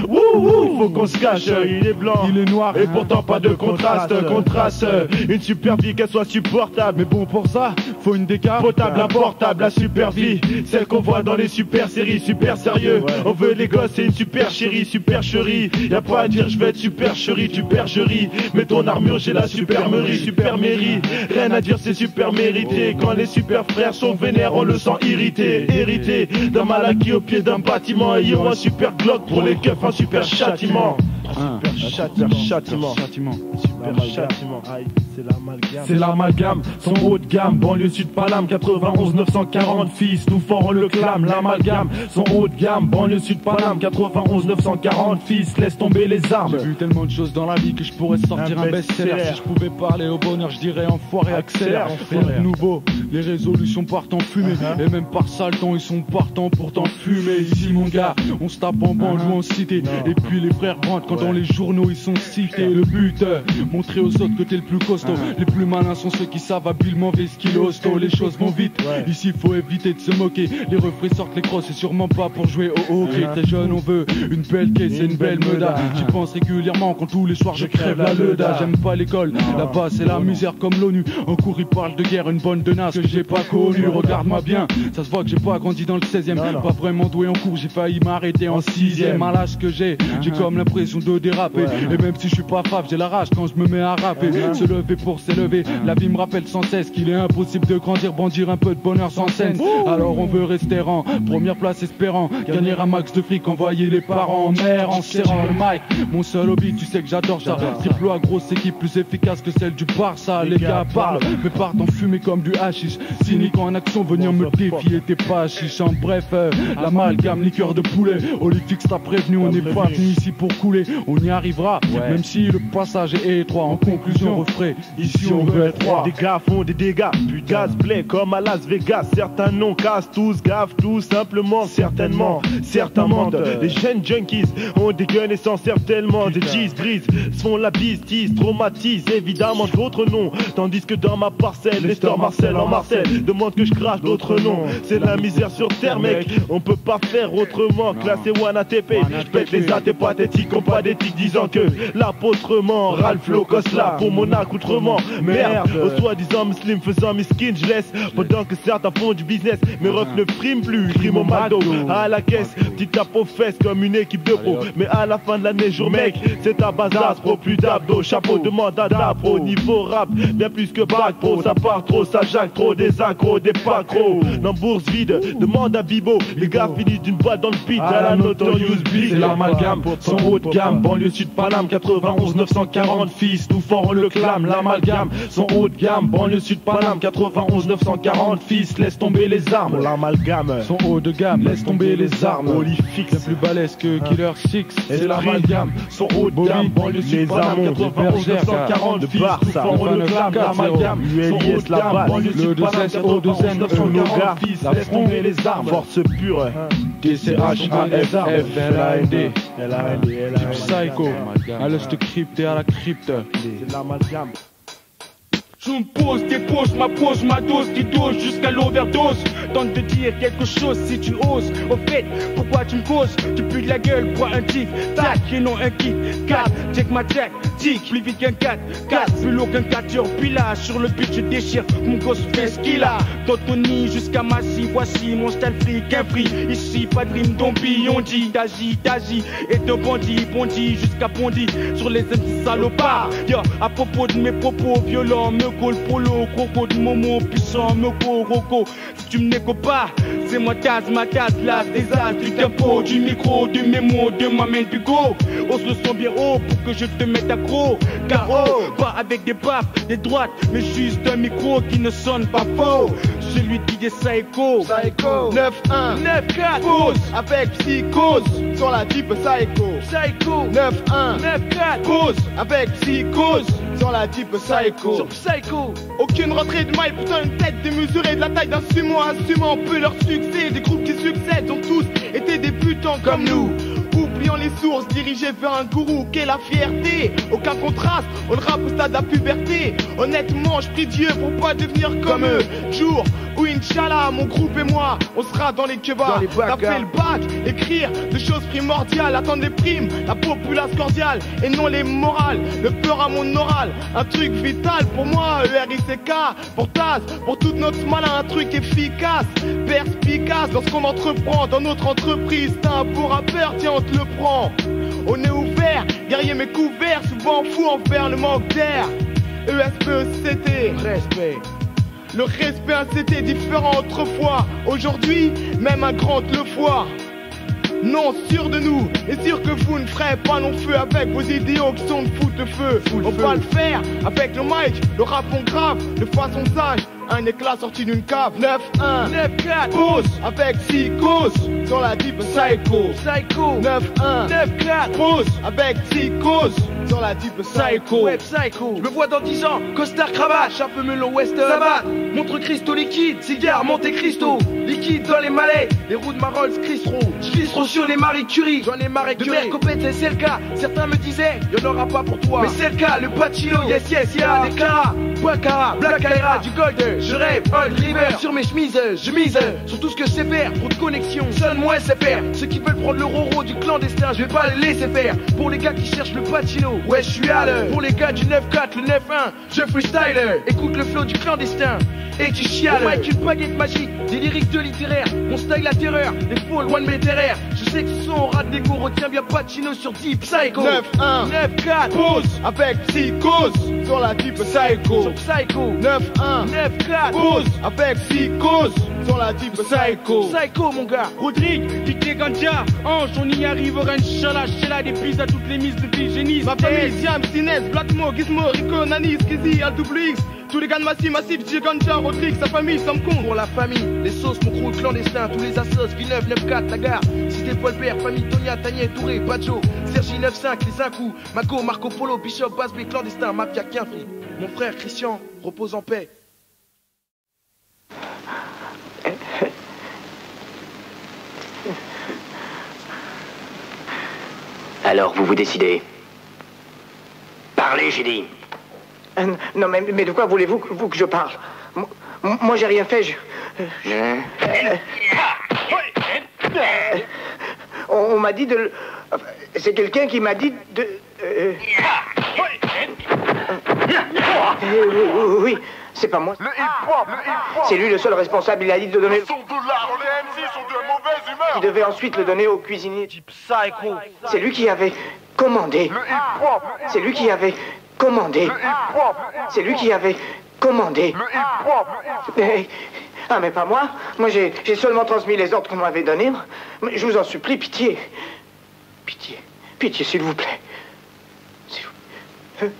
wouhou, faut qu'on se cache. Il est blanc, il est noir, et pourtant pas de contraste. Contraste, une super vie qu'elle soit supportable. Mais bon, pour ça, faut une décap potable, importable, la super vie, celle qu'on voit dans les super séries, super sérieux. On veut les gosses et une super chérie, super chérie. Y'a pas à dire, je vais être super chérie, tu percherie. Mets ton armure, j'ai la supermerie, super mairie. Rien à dire, c'est super mérité. Quand les super frères sont vénères, on le sent irrité, hérité d'un malaki au pied d'un bâtiment. Ayons un super Glock pour les keufs, un super châtiment. Super châtiment. Super châtiment. C'est l'amalgame, son haut de gamme, banlieue sud Paname, 91 940 fils, tout fort on le clame. L'amalgame, son haut de gamme, banlieue sud Paname, 91 940 fils, laisse tomber les armes. J'ai vu tellement de choses dans la vie que je pourrais sortir un best-seller. Si je pouvais parler au bonheur, je dirais enfoiré, accélère. Rien de nouveau, les résolutions partent en fumée. Et même par sale temps, ils sont partants pour t'enfumer. Ici mon gars, on se tape en banlieue en cité. Et puis les frères rentrent quand dans les journaux ils sont cités. Le but, montrer aux autres que t'es le plus costaud. Les plus malins sont ceux qui savent habilement vesquiller hosto. Les choses vont vite, ici faut éviter de se moquer. Les refrains sortent les crosses, c'est sûrement pas pour jouer au hockey. T'es jeune, on veut une belle caisse et une belle meuda. J'y pense régulièrement quand tous les soirs je crève la leuda. J'aime pas l'école, là-bas c'est la misère comme l'ONU. En cours ils parlent de guerre, une bonne tenace que j'ai pas connue. Regarde-moi bien, ça se voit que j'ai pas grandi dans le 16e. Pas vraiment doué en cours, j'ai failli m'arrêter en 6e. À l'âge que j'ai comme l'impression de déraper. Et même si je suis pas frappe, j'ai la rage quand je me mets à rapper. Se lever pour s'élever, la vie me rappelle sans cesse qu'il est impossible de grandir, bandir un peu de bonheur sans scène. Alors on veut rester en première place espérant gagner un max de fric, envoyer les parents en mer en serrant le mic. Mon seul hobby, tu sais que j'adore ça. Triple A, grosse équipe plus efficace que celle du Barça. Les gars parlent, mais partent en fumée comme du hashish. Cynique en action, venir me défier, t'es pas chiche. En bref, l'amalgame, liqueur de poulet. Olifix t'a prévenu, on n'est pas venu ici pour couler. On y arrivera, même si le passage est étroit. En conclusion, refrais, ici on veut être roi. Des gars font des dégâts, puis gaz play comme à Las Vegas. Certains non cassent, tous gaffent, tout simplement, certainement. Certains mentent, les jeunes junkies ont des guns et s'en servent tellement. Des cheese brise, se font la bise, tease, traumatisent évidemment d'autres noms. Tandis que dans ma parcelle, les stores Marcel en Marcel demandent que je crache d'autres noms. C'est la misère sur terre mec, on peut pas faire autrement. Classé One ATP, je pète les athées pathétiques comme pas d'éthique, disant que l'apôtrement Ralph Locosla pour mon accoutrement. Merde, aux soi-disant muslim faisant miskin, je laisse pendant que certains font du business. Mes refs ne priment plus, prime au McDo à la caisse, petite tape aux fesses comme une équipe de pro. Mais à la fin de l'année, jour mec, c'est ta base pro, plus d'abdos, chapeau de mandat pro, niveau rap, bien plus que bac pro. Ça part trop, ça jacque trop, des accros, des pacros. Dans bourse vide, demande à Bibo, les gars finissent d'une boîte dans le pit à la Notorious Big. C'est l'amalgame, son haut de gamme, banlieue sud Paname, 91 940 fils, tout fort on le clame. L'amalgame, son haut de gamme, banlieue sud Paname, 91 940 fils, laisse tomber les armes. L'amalgame, son haut de gamme, laisse tomber les armes. Olifix, bien plus balèze que Killer Six. C'est l'amalgame, son haut de gamme, banlieue sud Paname, 91 940 fils, tout fort on le clame. L'amalgame, son haut de gamme, banlieue sud Paname, 91 940 fils, laisse tomber les armes. Force pure, DCHAFFLAND, du psycho, à l'est crypte et à la crypte. C'est l'amalgame. Je me pose, dépose ma dose qui dose jusqu'à l'overdose. Tente de dire quelque chose si tu oses. Au fait, pourquoi tu me causes? Tu pues de la gueule, bois un tic, tac et non un kick. 4, check ma check, tic, plus vite qu'un 4, 4, plus lourd qu'un 4 puis là, sur le but je déchire, mon gosse fait ce qu'il a. D'Antony jusqu'à Massy, voici mon style fric, un free. Ici pas de rime d'ombi, on dit d'agit, et de bondi jusqu'à bondi sur les anti-salopards. Yo, à propos de mes propos violents, me col polo, croco de momo, puissant, me roco. Si tu me négo pas, c'est ma tasse, l'as des as, du tempo, du micro, du mémo, de ma main du go. Ose le son bien haut pour que je te mette accro. Caro, pas avec des baffes, des droites, mais juste un micro qui ne sonne pas faux. Celui qui dit psycho, 9-1, 9-4, pause avec psychose, sur la type psycho, 9-1, 9-4, pause avec psychose, sur la type psycho. Aucune rentrée de maille, putain une tête démesurée de la taille d'un sumo. Assumant peu leur succès, des groupes qui succèdent ont tous été des buts gens comme nous. Oublions les sources, dirigés vers un gourou qu'est la fierté. Aucun contraste, on le rappe au stade de la puberté. Honnêtement, je prie Dieu pour pas devenir comme eux. Jour où Inch'Allah, mon groupe et moi, on sera dans les kebabs. Taper le bac, écrire des choses primordiales, attendre les primes, la populace cordiale et non les morales. Le peur à mon oral, un truc vital pour moi, ERICK, pour Taz, pour toute notre malin, un truc efficace, perspicace lorsqu'on entreprend dans notre entreprise. T'as un beau rappeur, tiens on te le prend. On est ouvert, guerrier mais couvert, souvent fou envers le manque d'air. ESPECT, respect. Le respect c'était différent autrefois. Aujourd'hui, même un grand le foie. Non, sûr de nous, et sûr que vous ne ferez pas long feu avec vos idéaux qui sont de foute-feu. On va le faire avec le mic, le rap on grave, de façon sage. Un éclat sorti d'une cave. 9-1, 9-4, pause avec Psychos sur la Deep Psycho. 9-1, 9-4, pause avec Psychos sur la Deep Psycho. Ouais, Psycho. Je me vois dans 10 ans, costard, cravate, chapeau melon western, savate, montre Cristo liquide, cigare, Monte Cristo, liquide dans les malais, les roues de ma Rolls Cristro. Je glisse trop sur les Marie Curie, j'en ai marre de mer copette, c'est le cas. Certains me disaient, y'en aura pas pour toi, mais c'est le cas. Le Pacino, yes yes, y'a des Clara, Baccara, Black Aira, du Gold. Je rêve, Old River, sur mes chemises, je mise sur tout ce que je sais faire, trop de connexions, seul moi sais faire. Ceux qui veulent prendre le roro du clandestin, je vais pas les laisser faire. Pour les gars qui cherchent le Pacino, ouais je suis à l'heure. Pour les gars du 9-4, le 9-1, je freestyler. Écoute le flow du clandestin et tu chiales. Avec une baguette magique, des lyriques de littéraire, mon style la terreur, les faux loin de mes terraires. Je sais que ce son rate d'écho, retiens bien Pacino sur Deep Psycho. 9-1, 9-4, pause avec Psychos sur la Deep Psycho. Sur Psycho. 9-1, 9-4, pause avec Psychos sur la Deep Psycho. Psycho mon gars. Rodrigue, DJ Ganja, Ange, on y arrivera, Inch'Allah, j'ai là des prises à toutes les mises de Vigénis. Ma famille, Siam, Sinès, Blackmo, Gizmo, Rico, Nani, Skizzy, Al-WX. Tous les gars de Massif, DJ Ganja, Rodrigue, sa famille, ça me compte. Pour la famille, les sauces, mon crew clandestin, tous les assos, Villeneuve, 9-4, la gare, Cité Paul Père, famille Tonia, Tanier, Touré, Badjo, Sergi 9-5, les Incous, Mako, Marco Polo, Bishop, Basbé, clandestin, Mafia, Quinfri. Mon frère Christian, repose en paix. Alors, vous vous décidez? Parlez, j'ai dit. Non, mais de quoi voulez-vous que je parle? Moi, j'ai rien fait, on m'a dit de... C'est quelqu'un qui m'a dit de... Oui, c'est pas moi. C'est lui le seul responsable, il a dit de donner... Il devait ensuite le donner au cuisinier. C'est lui qui avait commandé. C'est lui qui avait commandé. C'est lui qui avait commandé. Ah, mais pas moi. Moi, j'ai seulement transmis les ordres qu'on m'avait donnés. Je vous en supplie, pitié. Pitié. Pitié, s'il vous plaît. S'il vous plaît.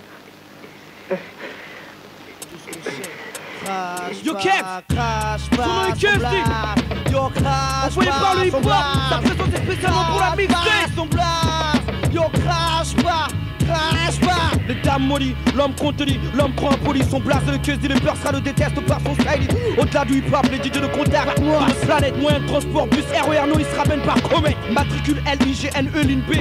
Yo Kev, son nom est Kev, envoyé par le hip-hop, sa présence est spécialement pour la mixtape. Yo crash pas, crash pas. Les dames mollies, l'homme contenu, l'homme croit impoli. Son blast, le queue dit le peur sera le déteste par son style. Au-delà du hip-hop, les DJ de contact. Sur une planète, moyen de transport, bus RER, non, il se ramène par comète. Matricule LIGNE, ligne B,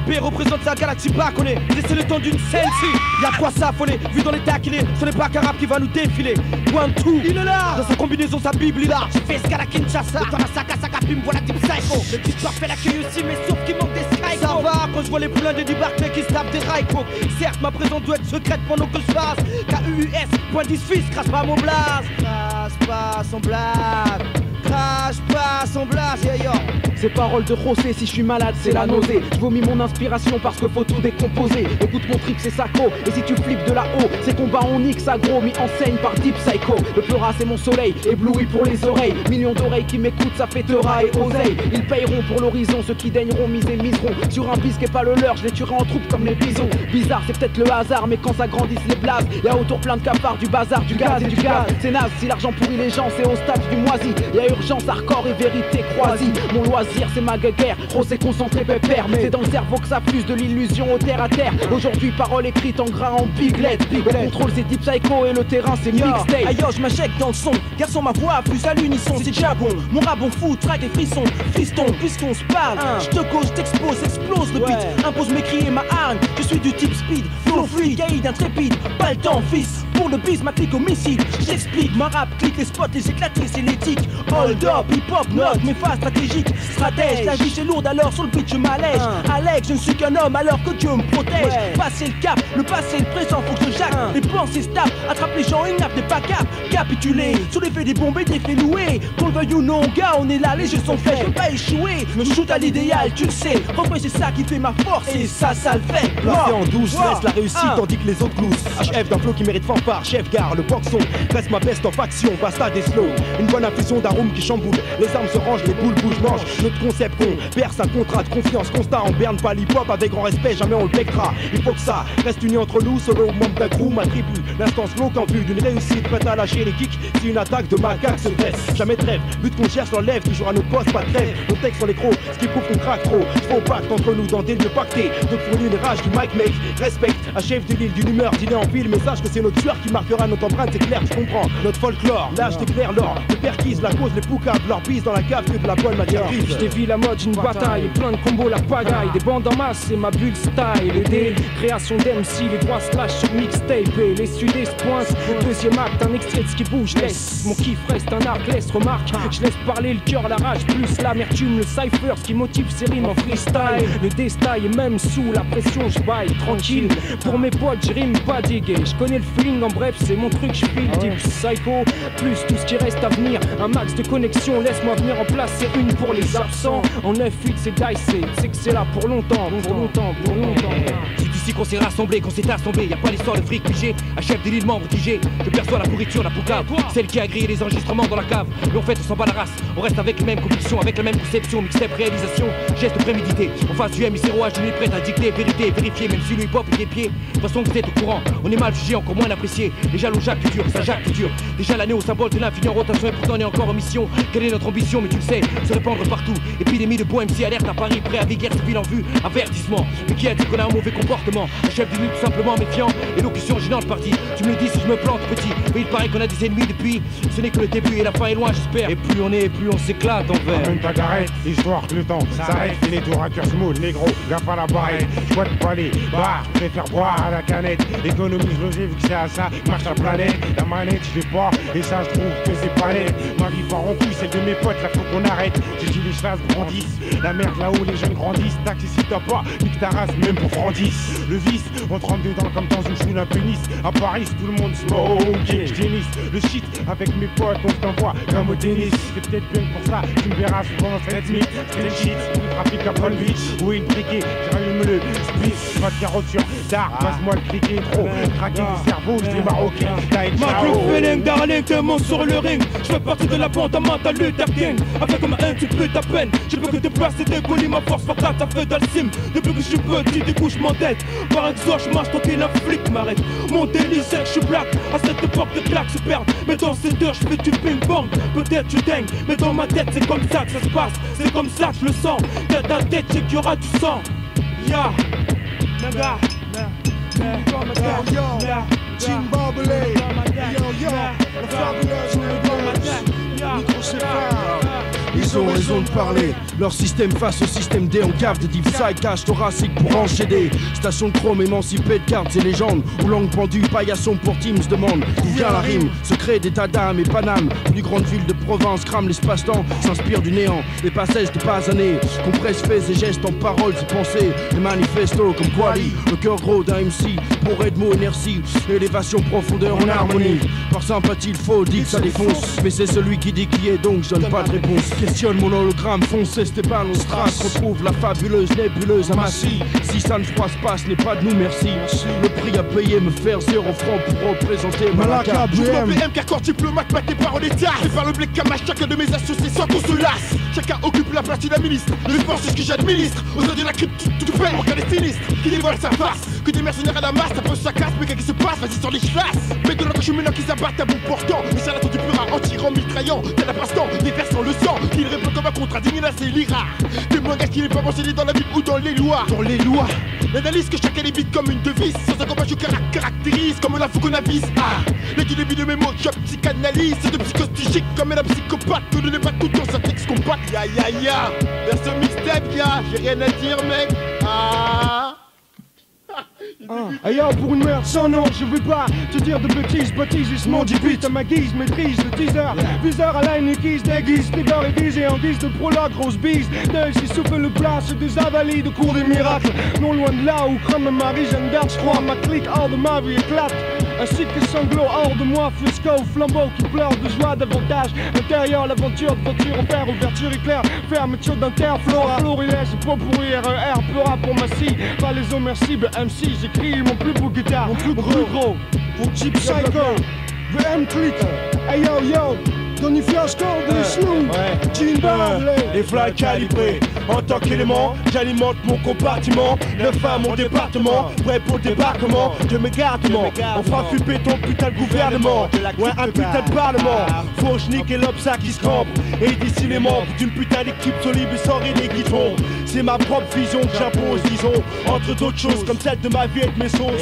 B représente sa galaxie baconnée. Laissez le temps d'une selfie, y'a quoi s'affoler. Vu dans l'état qu'il est, ce n'est pas qu'un rap qui va nous défiler. 1-2, il est là. Dans sa combinaison, sa Bible, il est là. J'ai fait ce qu'à la Kinshasa. Le temps à Saka, pim, voilà Deep Psycho. Le petit parfait l'accueil aussi, mais sauf qu'il manque des sky. Ça va quand je vois les blindés du Barclay qui se tapent des rails-coke. Certes, ma présence doit être secrète pendant que je fasse KUUS, point 10 fils, crache pas mon blase. Crache pas son blase. Crache pas son blase, yeah, yo. Ces paroles de José, si je suis malade c'est la nausée. Je vomis mon inspiration parce que faut tout décomposer. Écoute mon trip c'est sacro, et si tu flippes de là-haut, c'est combat on nique agro, mis en scène par Deep Psycho. Le pleura c'est mon soleil, ébloui pour les oreilles. Millions d'oreilles qui m'écoutent, ça fêtera et oseille. Ils payeront pour l'horizon, ceux qui daigneront miser miseront. Sur un bis qui est pas le leur, je les tuerai en troupe comme les bisons. Bizarre c'est peut-être le hasard, mais quand ça grandisse les blazes, y'a autour plein de cafards, du bazar, du gaz et du gaz. C'est naze, si l'argent pourrit les gens, c'est au stade du moisi. Y'a urgence, hardcore et vérité croisée. Mon loisir c'est ma guerre, rosé concentré pépère. C'est dans le cerveau que ça fuse de l'illusion au terre à terre. Aujourd'hui parole écrite en gras en big lettres. Le contrôle c'est Deep Psycho et le terrain c'est mixtape. Aïe je m'injecte dans le son, garçon ma voix plus à l'unisson. C'est déjà bon, mon rabon fou, traque et frisson. Fiston, puisqu'on se parle, je te cause, t'expose, explose le beat. Impose mes cris et ma hargne, je suis du type speed. Flow free, gaïd, intrépide, pas le temps fils. Pour le biz, ma clique homicide. J'explique, ma rap, clique les spots, les éclater, c'est l'éthique. Hold up, hip hop, note, mes phases stratégiques. Stratège, la vie c'est lourde alors sur le beat je m'allège. Alex, je ne suis qu'un homme alors que Dieu me protège. Passer le cap, le passé, le présent, faut que je jacque. Les pensées se tapent, attrape les gens, ils n'appellent pas cap. Capituler, sous l'effet des bombes et des faits loués. Qu'on le veuille ou non, gars, on est là, les jeux sont faits, je veux pas échouer. Me shoot à l'idéal, tu le sais. Refais, c'est ça qui fait ma force et ça le fait. Placé en 12, je laisse la réussite tandis que les autres gloussent. HF d'un flow qui mérite fanfare, chef gare, le boxon. Reste ma best en faction, basta des slow. Une bonne infusion d'arôme qui chamboule. Les armes se rangent, les boules bougent, mange. Notre concept con, perce un contrat de confiance constat. On berne pas l'hip-hop avec grand respect, jamais on le bectera. Il faut que ça reste uni entre nous, solo membre d'un crew, ma tribu. L'instance flotte en vue d'une réussite, prête à lâcher les kicks. Si une attaque de macaque se dresse, jamais trêve. But qu'on cherche l'enlève, toujours à nos postes, pas de trêve. Nos textes sur les crocs, ce qui prouve qu'on craque trop. Faux pacte entre nous dans des lieux pactés. D'autres fournit les rages du mic make. Respecte, à chef de l'île d'une humeur, dîner en ville. Message que c'est notre tueur qui marquera notre empreinte, c'est clair, tu comprends. Notre folklore, l'âge d'éclair l'or. Le perquise, la cause, les poucaves, leur bise dans la cave que de la bonne matière grise. Je dévie la mode, une bataille, plein de combos, la pagaille. Des bandes en masse, c'est ma bulle style. Et des créations d'MC, les droits slash sur mixtape. Et les sudés se pointent. Deuxième acte, un extrait de ce qui bouge, laisse. Mon kiff reste un arc, laisse remarque. Je laisse parler le cœur, la rage, plus l'amertume, le cypher, ce qui motive ces rimes en freestyle. Le détail, et même sous la pression, je baille tranquille. Pour mes potes, je rime pas digué. Je connais le feeling, en bref, c'est mon truc, je file Deep Psycho. Plus tout ce qui reste à venir, un max de connexion, laisse-moi venir en place, c'est une pour les absents. En 9-8, c'est dicey, c'est que c'est là pour longtemps, pour longtemps, pour longtemps. C'est ici qu'on s'est rassemblé, qu'on s'est assemblé. Y'a pas l'histoire de fric pigé, à chef de l'île membre tigé. Je perçois la pourriture, la poucave, celle qui a grillé les enregistrements dans la cave. Mais en fait, on s'en bat la race, on reste avec les mêmes convictions, avec la même conception, mixtape, réalisation, geste prémédité. On face du M0H, on est prêt à dicter, vérité, vérifier, même si le hip-hop est pied. De toute façon, vous êtes au courant, on est mal jugé, encore moins apprécié. Déjà l'eau Jacques dur, ça Jacques dur. Déjà l'année au symbole de l'infini en rotation et pourtant on est encore en mission. Quelle est notre ambition, mais tu le sais, se répandre partout. Épidémie de beau MC, alerte à Paris, prêt à guerre civile en vue, avertissement. Mais qui a dit qu'on a un mauvais comportement? Un chef de nuit tout simplement méfiant, élocution gênante partie. Tu me le dis si je me plante petit, mais il paraît qu'on a des ennemis depuis. Ce n'est que le début et la fin est loin, j'espère. Et plus on est, plus on s'éclate en verre. Amène ta garette, histoire que le temps s'arrête. Et les tours à cœur smooth, négro, gaffe à la barrette. Choix de palais, bar, préfère boire à la canette. Économise l'osé vu que c'est à ça, marche la planète. La manette, je l'ai pas, et ça je trouve que c'est pas net. Ma vie part en couille, celle de mes potes, là faut qu'on arrête. J'ai dit les chevaux grandissent, la merde là où les jeunes grandissent. Taxi si t'as pas, nique ta race, même pour Frandis. Le vice, on te rentre dedans comme dans une choune à pénis. À Paris, tout le monde smoke, je tennis. Le shit, avec mes potes, on t'envoie comme au tennis. C'est peut-être bien pour ça, tu me verras souvent dans cette mythe. C'est le shit, le trafic à Palm Beach. Oui, le briquet, j'allume le split. Pas de carotte sur d'art, passe-moi le criquet trop. Craquer du cerveau, je les marocains. Marc le feeling, darling, t'es mon sur le ring. Je fais partie de la bande à mental Luther King. Avec comme un petit peu ta peine, je veux que tes places et dégolis ma force fatale, ça fait dans le sim. Depuis que je suis petit, des couches m'entête. Par exemple, je marche tranquille, un flic m'arrête. Mon délit c'est que je suis black, à cette époque de claques se perdent. Mais dans cette heure, je fais du ping-pong. Peut-être tu dingues, mais dans ma tête c'est comme ça que ça se passe. C'est comme ça que je le sens. Tête à tête, c'est qu'il y aura du sang. Ya, naga, Zimbabwe, yo, la fabuleuse Ils ont raison de parler, leur système face au système D en cave de deep side, cache thoracique pour enchaîner. Station de chrome émancipée de cartes et légendes, où langue pendue, paillasson pour team se demande d'où vient la rime, secret d'état d'âme et Paname, plus grande ville de province, crame l'espace-temps, s'inspire du néant, les passages de pas années, compresse faits et gestes en paroles et pensées, les manifestos comme Quali, le cœur gros d'un MC, pour Edmo énergie, élévation profondeur en harmonie, par sympathie il faut dire que ça défonce, mais c'est celui qui dit qui est donc je donne pas de réponse. questionne mon hologramme foncé, Stéphane Ostras retrouve la fabuleuse nébuleuse à Massy. Si ça ne froisse pas, ce n'est pas de nous merci. Le prix à payer, me faire 0 francs pour représenter Malaka. Je m'en BM car quand diplomate, pas tes paroles d'état. C'est par le blé Kamash, chacun de mes associés sans qu'on se lasse. Chacun occupe la place d'un ministre. Le sport c'est ce que j'administre. Aux yeux de la crypte, tout fait, mon cas est sinistre. Qui dévoile sa face, que des mercenaires à la masse, ça peut sa casse, mais qu'est-ce qui se passe, vas-y sur les chlasses. Mais de l'autre je suis maintenant qu'ils abattent à bout portant. Les charlatans du pur en tirant, mitraillant. Tel un passe-temps, des vers sans le sang. Qu'il répond comme un contrat digne, là c'est l'IRA. Des mangas qui n'est pas mentionné dans la Bible ou dans les lois. Dans les lois, l'analyse que chacun débite comme une devise. Sans un combat je caractérise comme l'info qu'on avise. Ah, l'équilibre de mes mots, je psychanalyse. C'est de psychostichique comme un psychopathe. Que ne n'est pas tout dans sa texte compact. Ya ya ya, vers ce mixtape ya, j'ai rien à dire mec. Ah. Ailleurs pour une merde sans nom, je veux pas te dire de bêtises, baptise mon débit à ma guise, maîtrise le teaser. Viseur à la qui se déguise, trigger aiguisé en guise de prologue, grosse bise. D'œil si souffle le plat, c'est des avalies de cours des miracles. Non loin de là où crame ma vie, j'en garde, je crois, ma clique hors de ma vie éclate. Ainsi que sanglots hors de moi, fusco, flambeau qui pleure de joie davantage. Intérieur, l'aventure de voiture en fer, ouverture éclair, fermeture d'Interflora. Florilège, pas pour RER, pleura pour ma scie. Pas les hommes mercibles, MC, j'écris mon plus beau guitare, mon plus gros. Pour Cheap Psycho, VM Click, hey yo yo. Tony Fiasco, des Snoop, Gene Barley. Les fly calibrés, en tant qu'élément, j'alimente mon compartiment. 9 à mon département, prêt pour le débarquement de mes gardements. On fera flipper ton putain de gouvernement. Ouais, un putain de parlement. Faut niquer l'obstacle qui se campe. Et d'ici les membres d'une putain d'équipe solide et sans rire qui tombe. C'est ma propre vision que j'impose, disons. Entre d'autres choses, comme celle de ma vie et de mes sauces.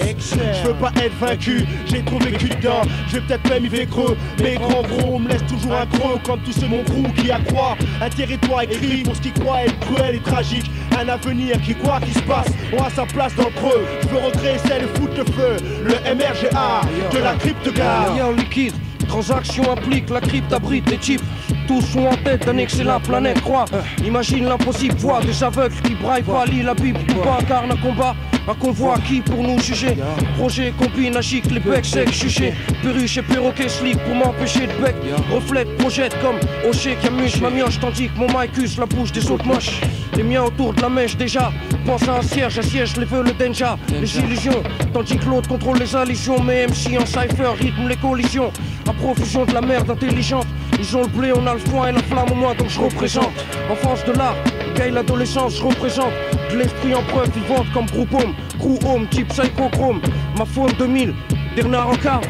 Je veux pas être vaincu, j'ai trouvé cul dedans. Je vais peut-être même y faire creux, mais gros gros, on me laisse toujours un creux. Comme tous ceux de mon crew qui accroît un territoire écrit pour ce qui croit être cruel et tragique. Un avenir qui croit qu'il se passe, aura sa place dans le creux. Je veux recréer celle et foutre le feu. Le MRGA de la crypte gare. Rien liquide, transaction implique, la crypte abrite les chips. Tous sont en tête d'annexer la planète, crois. Imagine l'impossible, voix des aveugles qui braillent pas, lit la Bible, ou pas incarne un combat. Un convoi qui pour nous juger. Projet combine agique, les becs secs juchés. Perruche et perroquet slick pour m'empêcher de bec. Reflète, projette comme Hocher qui amuse ma mioche. Tandis que mon Micus la bouche des autres moches. Les miens autour de la mèche déjà. Pense à un cierge, assiège les vœux, le danger. Les illusions, tandis que l'autre contrôle les allusions. Mes MC en cypher rythme les collisions. À profusion de la merde intelligente. Ils ont le blé, on a le foin et la flamme au moins donc je représente. Enfance de l'art, gay l'adolescence, je représente. De l'esprit en preuve, vivante comme groupe home. Crew home, type psychochrome. Ma faune 2000, Bernard en cave.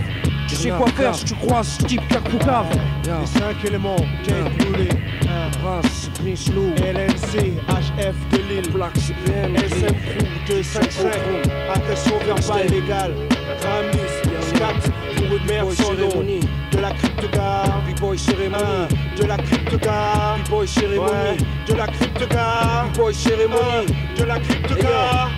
Tu sais quoi faire si tu croises type Kakpoucave. Les 5 éléments, Kate Brûlé, Race, Prince Lou, LNC, HF de Lille, Black CPM, SM Crew 255, agression verbale légale, Ramlis, Scat, pour une merde sans nom, de la crypte gare, B-boy cérémonie, de la crypte gare, B-boy cérémonie, de la crypte gare, B-boy cérémonie, de la crypte gare.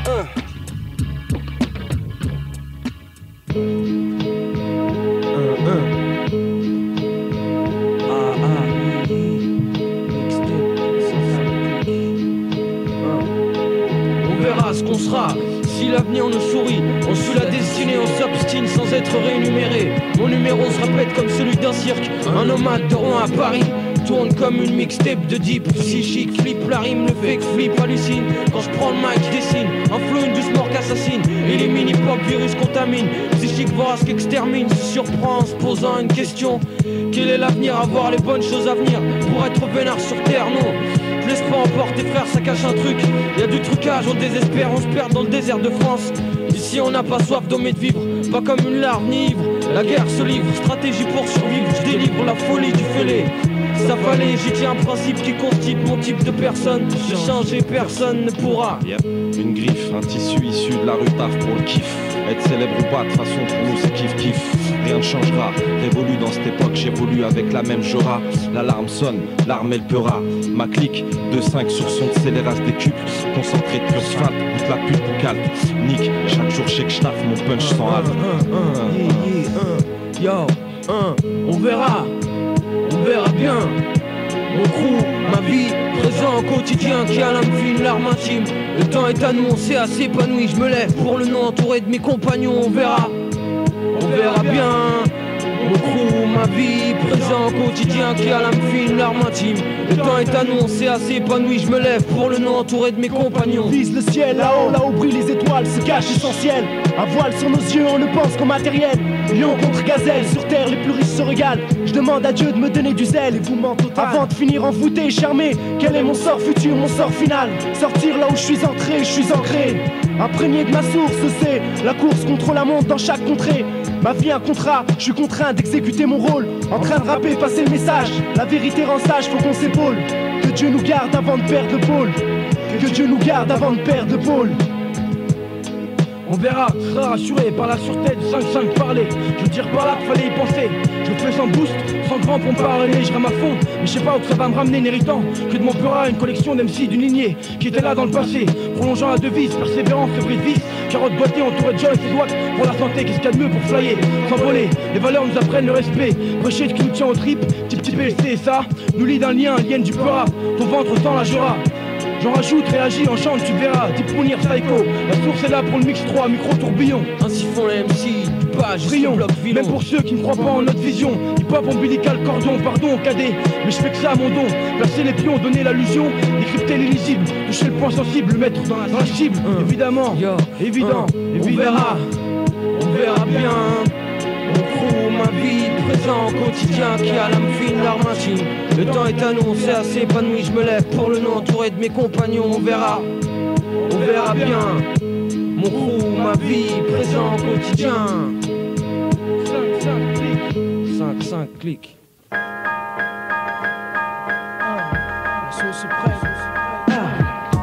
On verra ce qu'on sera. Si l'avenir nous sourit, on suit la destinée, on s'obstine sans être rémunéré. Mon numéro se répète comme celui d'un cirque. Un nomade de Rouen à Paris tourne comme une mixtape de deep psychique. Flip la rime, le fake flip hallucine. Quand je prends le mic, je dessine un flow, une douce mort qu'assassine. Et les mini-pop virus contaminent. Psychique vorace qu'extermine, se surprend en se posant une question. Quel est l'avenir? Avoir les bonnes choses à venir pour être vénard sur terre, non. Je laisse pas emporter frère, ça cache un truc. Y'a du trucage, on désespère, on se perd dans le désert de France. Ici on n'a pas soif d'homme et de vivre, pas comme une larve ni ivre. La guerre se livre, stratégie pour survivre. Je délivre la folie du fêlé. Ça fallait, j'y tiens un principe qui constitue mon type de personne. Je changer, personne ne pourra. Une griffe, un tissu issu de la rue taf pour le kiff. Être célèbre ou pas, de toute façon pour nous c'est kiff-kiff. Rien ne changera, révolu dans cette époque, j'évolue avec la même Jora. L'alarme sonne, l'arme elle peura. Ma clique, 2-5 sur son de scélérace décuple. Concentré de pur sphalte, goûte la pute boucale. Nick, chaque jour chez Knaf, mon punch sans halte. Yo, on verra bien. Mon crew, ma vie, présent au quotidien qui a l'âme fine, l'arme intime. Le temps est à nous, on s'est assez épanoui. Je me lève pour le nom entouré de mes compagnons, on verra bien. Mon crew, ma vie, présent quotidien qui a l'âme fine, l'arme intime. Le temps est annoncé, assez épanoui, je me lève pour le nom entouré de mes compagnons. Vise le ciel, là-haut brillent les étoiles, se cache l'essentiel. À voile sur nos yeux, on ne pense qu'au matériel. Lion contre gazelle, sur terre les plus riches se régalent. Je demande à Dieu de me donner du zèle et vous m'en total. Avant de finir envoûté et charmé, quel est mon sort futur, mon sort final? Sortir là où je suis entré, je suis ancré. Imprégné de ma source, c'est la course contre la montre dans chaque contrée. Ma vie un contrat, je suis contraint d'exécuter mon rôle. En train de rapper, passer le message. La vérité rend sage, faut qu'on s'épaule. Que Dieu nous garde avant de perdre le pôle. Que Dieu nous garde avant de perdre le pôle. On verra, sera rassuré par la sûreté de 5-5 parler. Je veux dire par là qu'il fallait y penser. Je le fais sans boost, sans grand pompe à relais, je rame à fond. Mais je sais pas où ça va me ramener, n'héritant que de mon pura une collection d'MC d'une lignée qui était là dans le passé. Prolongeant la devise, persévérance, le bris de vis. Carotte boîtée, entourée de joy et ses doigts. Pour la santé, qu'est-ce qu'il y a de mieux pour flyer, s'envoler. Les valeurs nous apprennent le respect. Prêcher ce qui nous tient aux tripes. Type PLC et ça nous lie d'un lien, lien du pura. Ton ventre sans la jura. J'en rajoute, réagis, enchante, tu verras. Deep Mounir Psycho, la source est là pour le mix 3, micro tourbillon. Ainsi font les MC, du page, brillons. Même pour ceux qui ne croient pas en notre vision. Hip-hop ombilical, cordon, pardon, cadet. Mais je fais que ça à mon don. Placer les pions, donner l'allusion. Décrypter l'illisible, toucher le point sensible, le mettre dans la cible. Évidemment, évident, évidemment. On verra bien. Mon crew, ma vie, présent quotidien qui a l'âme fine, l'arme intime. Le temps est annoncé, assez épanoui, je me lève pour le nom entouré de mes compagnons. On verra bien. Mon crew, ma vie, présent quotidien. 5 clics.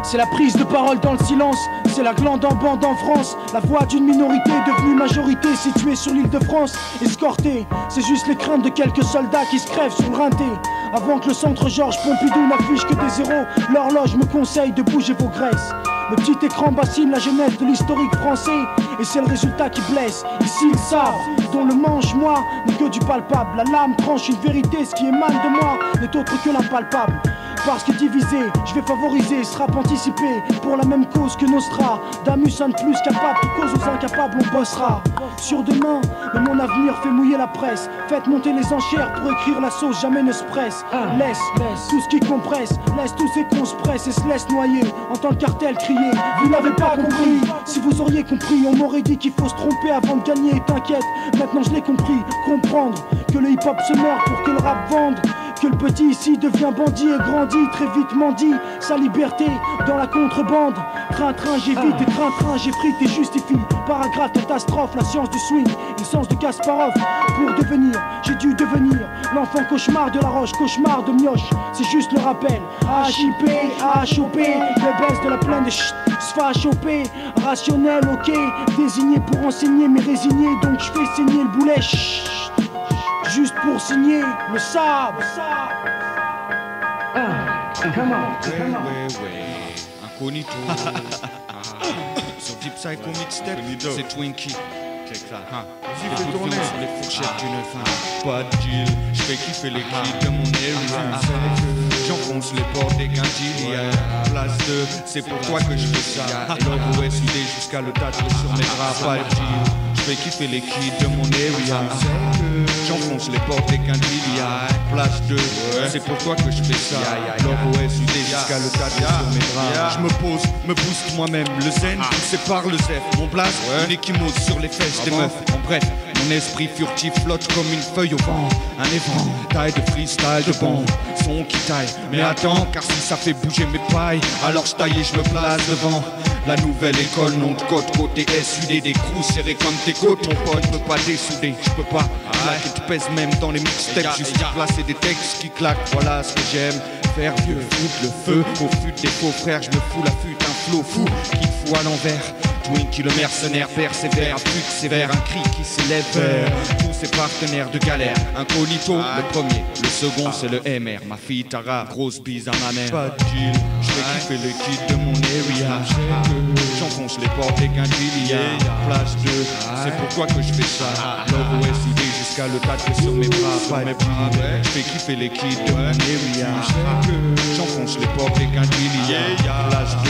C'est la prise de parole dans le silence, c'est la glande en bande en France. La voix d'une minorité devenue majorité située sur l'île de France. Escortée, c'est juste les craintes de quelques soldats qui se crèvent sur le rinté. Avant que le centre Georges Pompidou n'affiche que des zéros, l'horloge me conseille de bouger vos graisses. Le petit écran bassine la jeunesse de l'historique français. Et c'est le résultat qui blesse. Ici le sabre, dont le mange-moi n'est que du palpable. La lame tranche une vérité, ce qui émane de moi n'est autre que l'impalpable. Parce que divisé, je vais favoriser ce rap anticipé pour la même cause que Nostra. Damus un de plus capable, qui cause aux incapables, on bossera. Sur demain, mais mon avenir fait mouiller la presse. Faites monter les enchères pour écrire la sauce, jamais ne se presse. Laisse tout ce qui compresse, laisse tous ces cons se pressent et se laisse noyer. Entend le cartel crier, vous n'avez pas compris. Si vous auriez compris, on m'aurait dit qu'il faut se tromper avant de gagner. T'inquiète, maintenant je l'ai compris. Comprendre que le hip-hop se meurt pour que le rap vende. Que le petit ici devient bandit et grandit, très vite mendie sa liberté dans la contrebande. Train-train j'évite et train-train j'effrite et justifie. Paragraphe, catastrophe, la science du swing, le sens de Kasparov. Pour devenir, j'ai dû devenir l'enfant cauchemar de la roche, cauchemar de mioche. C'est juste le rappel, HIP, HOP, les baisses de la plaine, chut, se fait choper. Rationnel, ok, désigné pour enseigner mais résigné, donc je fais saigner le boulet, chut. Juste pour signer le sable. Come on. Incognito. Sur Deep Psycho Mixtape, c'est Twinkie. Vas-y, fais tourner sur les fourchettes d'une fin. Pas de deal, je fais kiffer les clips de mon area. J'enfonce les portes des quintillières. Place 2, c'est pour toi que je fais ça. L'or OSUD jusqu'à le tatouer sur mes bras. Pas de deal, je fais kiffer les kids de mon area. J'enfonce les portes des quintillières. Place 2, c'est pour toi que je fais ça. L'or OSUD jusqu'à le tatouer sur mes bras. Je me pose, me booste moi-même. Le zen, poussé par le zef. Mon blast, une échymose sur les fesses des meufs. En bref, mon esprit furtif flotte comme une feuille au vent. Un éventail de freestyle de bon son qui taille. Mais attends, car si ça fait bouger mes pailles, alors je taille et je me place devant la nouvelle école, nom de code, côté SUD, des crews serrés comme tes côtes. Mon pote peut pas dessouder, je peux pas. La qui te pèse même dans les mixtapes, juste placer des textes qui claquent. Voilà ce que j'aime, faire vieux, foutre le feu au fut des faux frères. Je me fous la fute, un flow fou qui te fout à l'envers. Twinkie le mercenaire persévère, flux sévère, un cri qui s'élève vers tous ses partenaires de galère. Incognito, le premier, le second c'est le MR. Ma fille Tara, grosse bise à ma mère. Pas de deal, je fais kiffer les kids de mon area. J'enfonce les portes des quintillières. Place 2, c'est pourquoi que je fais ça. Love OSUD jusqu'à le tatouer sur mes bras. Pas de deal, je fais kiffer les kids de mon area. J'enfonce les portes des quintillières. Place 2,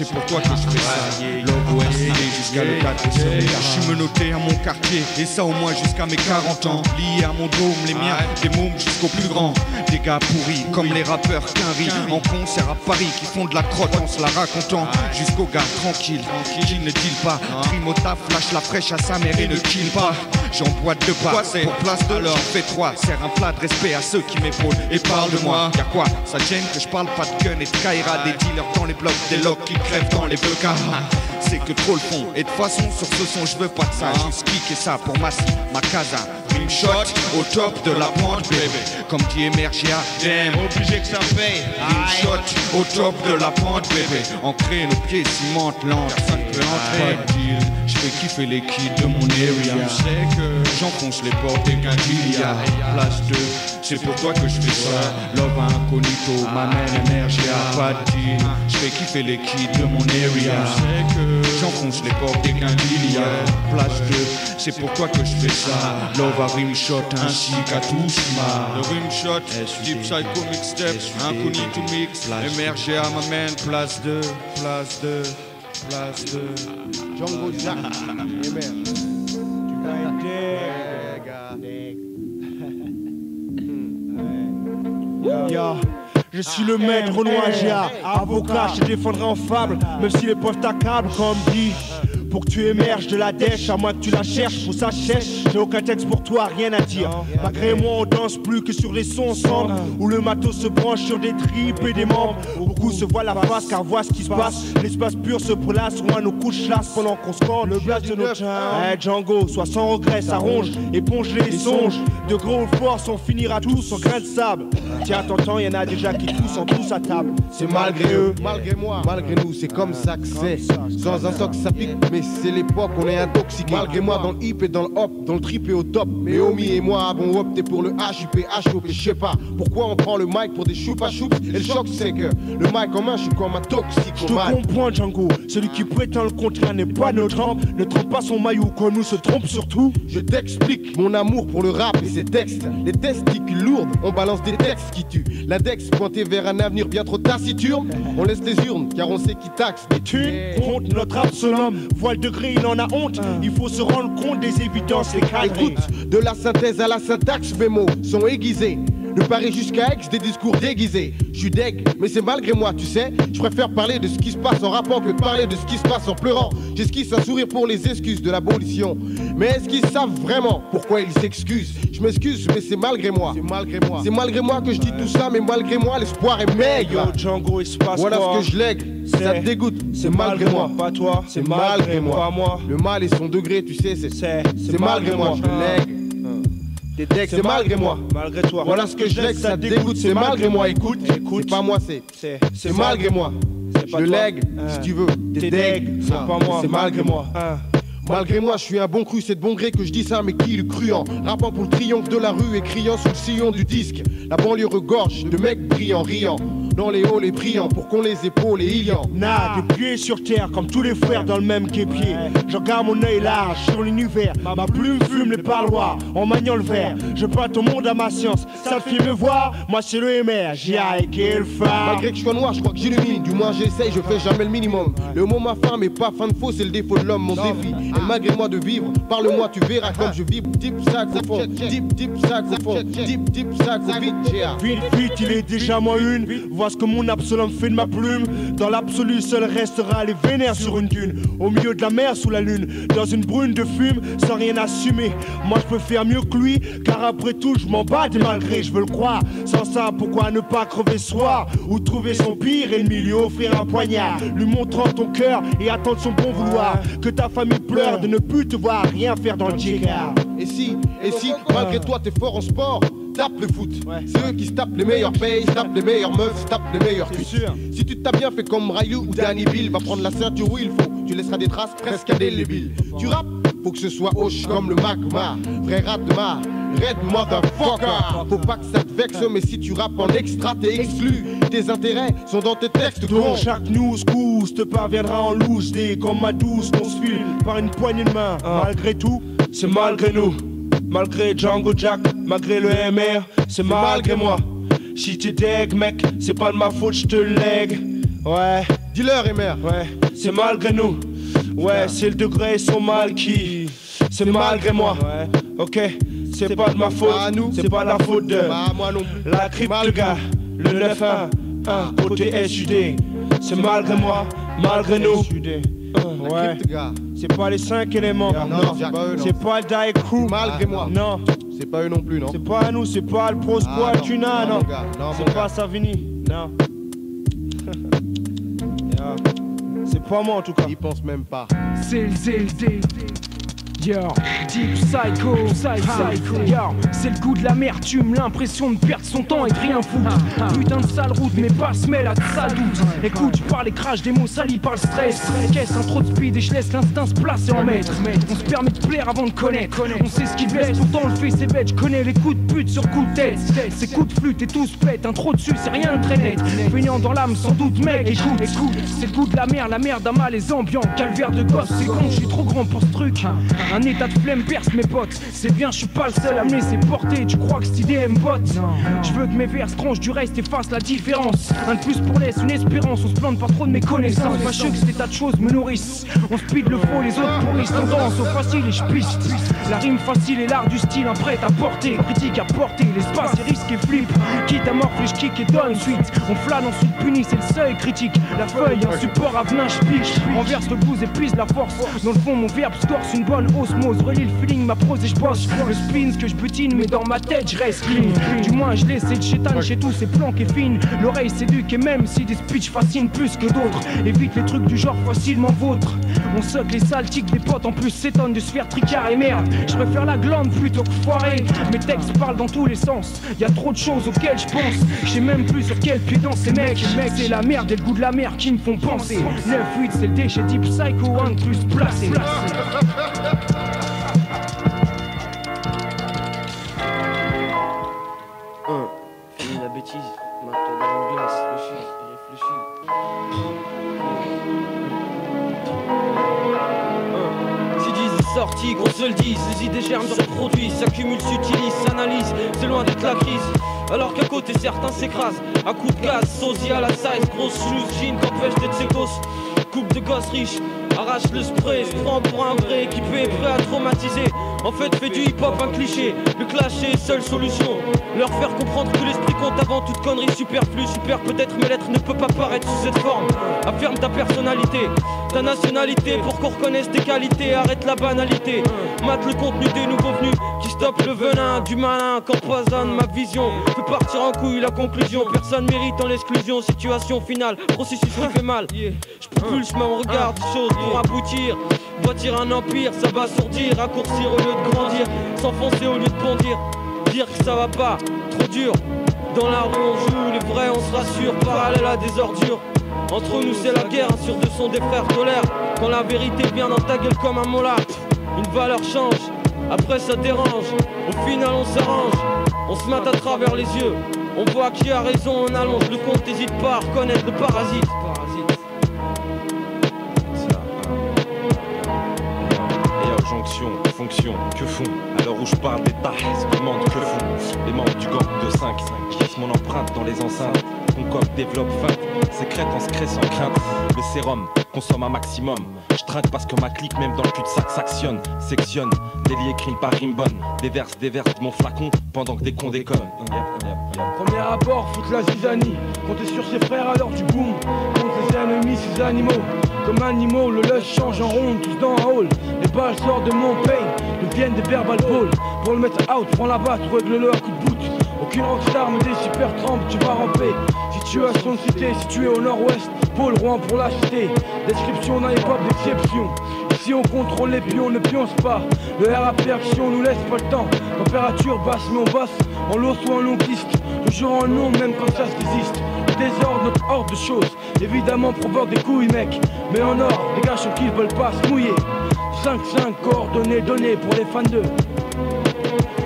c'est pour toi que je fais ça. Love OSD jusqu'à le 4 décembre. Je suis menotté à mon quartier, et ça au moins jusqu'à mes 40 ans. Lié à mon dôme, les miens, des mômes jusqu'au plus grand. Des gars pourris, comme les rappeurs qu'un en concert à Paris, qui font de la crotte en se la racontant. Jusqu'aux gars tranquilles, qui ne deal pas. Trimota flash la fraîche à sa mère et ne kill pas. J'emboîte deux pas, pour place de l'or, fais 3. Serre un plat de respect à ceux qui m'épaulent et parlent de moi. Y'a quoi, ça gêne que je parle pas de gun et de Kaira. Des dealers dans les blocs, des locks qui crèvent dans les blocs. C'est que trop le fond, et de façon sur ce son je veux pas de ça. Juste kicker ça pour ma casa. Rimshot au top de la pente, baby. Comme dit MRGA, damn, obligé que ça paye. Rimshot au top de la pente, baby. Ancré nos pieds cimentent lente, ça ne peut entrer. Pas de deal, je fais kiffer les kids de mon area. Tu sais que j'enfonce les portes et qu'un deal y a. Place 2, c'est pour toi que je fais ça. Love incognito, ma main MRGA. Pas de deal, je fais kiffer les kids de mon area. Tu sais que j'enfonce les portes et qu'un deal y a. Place 2, c'est pour toi que je fais ça. Love à Rimshot ainsi qu'à tous. Le Rimshot, Deep Psycho Mixtape, Incognito Mix, MRGA ma man. Place 2, place 2, place 2. Django Jack, je suis le maître Renoir GA, avocat, je te défendrai en fable, même si les postes t'accablent comme dit. Pour que tu émerges de la dèche, à moins que tu la cherches, faut ça sèche. J'ai aucun texte pour toi, rien à dire. Malgré moi, on danse plus que sur les sons ensemble, où le matos se branche sur des tripes et des membres. Beaucoup se voient la face, car voient ce qui se passe. L'espace pur se prélasse, loin nos couches lasses pendant qu'on scande le blast de nos tiens. Django, sois sans regret, ça ronge, éponge les songes. De gros forces, on finira tous en grain de sable. Tiens, t'entends, y'en a déjà qui tous sont tous à table. C'est malgré eux, malgré moi, malgré nous, c'est comme ça que c'est. Sans un soc, ça pique, mais c'est l'époque, on est intoxiqué. Malgré moi, dans le hip et dans le hop, dans le trip et au top. Mais Omi et moi avons opté pour le HUP, HOP. Je sais pas pourquoi on prend le mic pour des choupa-choups. Et le choc, c'est que le mic en main, je suis comme un toxique. Je te comprends, Django. Celui qui prétend le contraire n'est pas notre homme. Ne trompe pas son maillot comme nous se trompe surtout. Je t'explique mon amour pour le rap et ses textes. Les testicules lourdes, on balance des textes qui tuent. L'index pointé vers un avenir bien trop taciturne. On laisse les urnes car on sait qui taxe les thunes. Contre notre absolum, voile degré, il en a honte. Il faut se rendre compte des évidences, les cadres. Écoute, de la synthèse à la syntaxe, mes mots sont aiguisés. De Paris jusqu'à Aix, des discours déguisés. Je suis deg, mais c'est malgré moi, tu sais. Je préfère parler de ce qui se passe en rappant que de parler de ce qui se passe en pleurant. J'esquisse un sourire pour les excuses de l'abolition. Mais est-ce qu'ils savent vraiment pourquoi ils s'excusent? Je m'excuse, mais c'est malgré moi. C'est malgré moi. C'est malgré moi que je dis tout ça, mais malgré moi, l'espoir est maigre. Yo, Django, il se passe voilà quoi? Ce que je lègue, ça te dégoûte. C'est malgré moi, pas toi. C'est malgré moi, pas moi. Le mal et son degré, tu sais, c'est malgré moi. Je lègue. C'est malgré moi, malgré toi. Voilà ce que je lègue, ça te dégoûte, c'est malgré moi. Écoute, c'est pas moi, c'est malgré moi. Je le lègue, si tu veux, t'es deg, c'est pas moi, c'est malgré moi. Malgré moi, je suis un bon cru, c'est de bon gré que je dis ça, mais qui le cruant? Rappant pour le triomphe de la rue et criant sous le sillon du disque. La banlieue regorge de mecs brillants, riant. Dans les halls et priant pour qu'on les épaule et ayant. Des pieds sur terre comme tous les frères dans le même képier. Je regarde mon œil large sur l'univers. Ma plume fume les parloirs en maniant le verre. Je peins ton monde à ma science, ça te fait me voir. Moi c'est le MR, J.I. quelle femme. Malgré que je sois noir, je crois que j'illumine. Du moins j'essaye, je fais jamais le minimum. Le mot ma femme est pas fin de faux, c'est le défaut de l'homme, mon défi. Et malgré moi de vivre, parle-moi, tu verras comme je vibre. Deep saxophone, deep saxophone, deep saxophone. Vite, il est déjà moins une. Vois ce que mon absolum fait de ma plume. Dans l'absolu, seul restera les vénères sur une dune. Au milieu de la mer, sous la lune, dans une brune de fume, sans rien assumer. Moi je peux faire mieux que lui, car après tout je m'en bats des malgré, je veux le croire. Sans ça, pourquoi ne pas crever ce soir? Ou trouver son pire ennemi, lui offrir un poignard, lui montrant ton cœur et attendre son bon vouloir. Que ta famille pleure de ne plus te voir rien faire dans le jigard. Et si, malgré toi t'es fort en sport, tape le foot. C'est eux qui se tapent les meilleurs pays, se tapent les meilleures meufs, se tapent les meilleurs culs. Si tu t'as bien fait comme Ryu ou Danny Bill, va prendre la ceinture où il faut. Tu laisseras des traces presque indélébiles. Tu rappes, faut que ce soit hoche comme le magma. Vrai rat de mar, red motherfucker. Faut pas que ça te vexe, mais si tu rappes en extra, t'es exclu. Tes intérêts sont dans tes textes. Donc chaque news te parviendra en loose. Des comme ma douce qu'on se file par une poignée de main. Malgré tout, c'est malgré nous. Malgré Django Jack, malgré le MR, c'est malgré moi. Si t'es deg, mec, c'est pas de ma faute, je te lègue. Ouais. Dis-leur, Emer. Ouais, c'est malgré nous. Ouais, c'est le degré et son mal qui. C'est malgré moi. Ouais, ok. C'est pas de ma faute. C'est pas la faute de. Moi non plus. La crypte, gars. Le 9-1. Côté SUD. C'est malgré moi. Malgré nous. Ouais. C'est pas les 5 éléments. Non, c'est pas le Die Crew. Malgré moi. Non. C'est pas eux non plus, non. C'est pas à nous, c'est pas le Pro Squad Tuna, non. C'est pas Savini, non. C'est pas moi en tout cas. Ils pensent même pas. C'est le ZLD. Yo, Deep Psycho, yo, c'est le goût de l'amertume, l'impression de perdre son temps et de rien foutre. Putain de sale route, mais pas se mêle à de sale doute. Écoute, je parle et crache des mots salis par le stress. Caisse un trop de speed et je laisse l'instinct se placer en maître. On se permet de plaire avant de connaître. On sait ce qui blesse, pourtant on le fait, c'est bête. Je connais les coups de pute sur coup de tête. Ces coups de flûte et tout se pète, un trop dessus, c'est rien de très net. Feignant dans l'âme, sans doute, mec, écoute, c'est le goût de la merde d'un malaise ambiant. Calvaire de gosse, c'est con, je suis trop grand pour ce truc. Un état de flemme perce mes potes. C'est bien, je suis pas le seul à me laisser porter. Tu crois que cette idée me botte? Je veux que mes vers tranchent du reste et fassent la différence. Un de plus pour laisse une espérance. On se plante pas trop de mes connaissances. Fâcheux que ces tas de choses me nourrissent. On speed le faux, les autres pourrissent. Tendance au facile et je piste. La rime facile et l'art du style, un prêt à porter. Critique à porter, l'espace est risque et flip. Quitte à morfler, je kick et donne suite. On flâne, ensuite punit, c'est le seuil critique. La feuille, un support à venin, je piche. Renverse le blues et puise la force. Dans le fond, mon verbe scorce une bonne osmose. Relie le feeling, ma prose et je bosse. Le spin, ce que je butine, mais dans ma tête, je reste clean. Du moins, je laisse le chétan chez tous ces planques et fines. L'oreille s'éduque et même si des speeches fascinent plus que d'autres. Évite les trucs du genre facilement vôtre. On soque les sales tics des potes, en plus s'étonne de se faire tricard et merde. Je préfère la glande plutôt que foirer. Mes textes parlent dans tous les sens. Y a trop de choses auxquelles je pense. Je sais même plus sur quel pied dansent ces mecs. C'est la merde et le goût de la mer qui me font penser. 9-8, c'est le déchet Deep Psycho, un de plus placé. Fini la bêtise, maintenant dans une glace, réfléchis. Si disent sorties, qu'on se le dise, les idées germent se reproduisent, s'accumulent, s'utilisent, s'analysent, c'est loin d'être la crise. Alors qu'à côté certains s'écrasent, à coups de gaz, sosie à la size, grosse loose, jean, qu'empêche d'être ses gosses. Coupe de gosses riches, arrache le spray, se prend pour un vrai équipé, prêt à traumatiser. En fait, fait du hip-hop un cliché, le clasher, seule solution. Leur faire comprendre que l'esprit compte avant toute connerie superflue. Super peut-être, mais l'être ne peut pas paraître sous cette forme. Affirme ta personnalité, ta nationalité, pour qu'on reconnaisse tes qualités. Arrête la banalité, mate le contenu des nouveaux venus, qui stoppe le venin du malin, qu'empoisonne ma vision. Fais partir en couille la conclusion, personne mérite en l'exclusion. Situation finale, processus qui fait mal. Je propulse mon regard des choses pour aboutir. Bâtir un empire, ça va sourdir, raccourcir au lieu de grandir, s'enfoncer au lieu de bondir. Dire que ça va pas, trop dur. Dans la rue on joue, les vrais on se rassure, parallèle à des ordures. Entre nous c'est la guerre, un sur deux sont des frères tolères. Quand la vérité vient dans ta gueule comme un molar, une valeur change, après ça dérange. Au final on s'arrange, on se mate à travers les yeux. On voit qui a raison, on allonge le compte, t'hésites pas à reconnaître le parasite. Jonction, fonction, que font? À l'heure où je parle d'État, se demande que font les membres du gang de 5 qui laissent mon empreinte dans les enceintes. Concocte, développe, feinte, sécrète en secret sans crainte. Le sérum, consomme un maximum. Je trinque parce que ma clique, même dans le cul-de-sac, s'actionne, sectionne. Délié crime par rime bonne, déverse de mon flacon pendant que des cons déconnent. Premier rapport, foutre la zizanie. Compter sur ses frères à l'heure du boom. Contre ses ennemis, ses animaux. Comme animaux, le lush change en ronde, tous dans un hall. Les balles sortent de mon pain, deviennent des verbal balls. Pour le mettre out, prends la batte, règle-le à coup de bout. Aucune rockstar, mais des super trempes, tu vas ramper. Situation de cité, située au nord-ouest, pôle Rouen pour la cité. Description d'un hip-hop d'exception. Ici on contrôle les pions, ne pionce pas. Le RAP action nous laisse pas le temps. Température basse, mais on bosse en l'eau ou en long disque. Toujours en long, même quand ça se résiste. Le désordre, notre horde de choses, évidemment provoque des couilles, mec. Mais en or, des gars qui veulent pas se mouiller. 5-5 coordonnées données pour les fans de.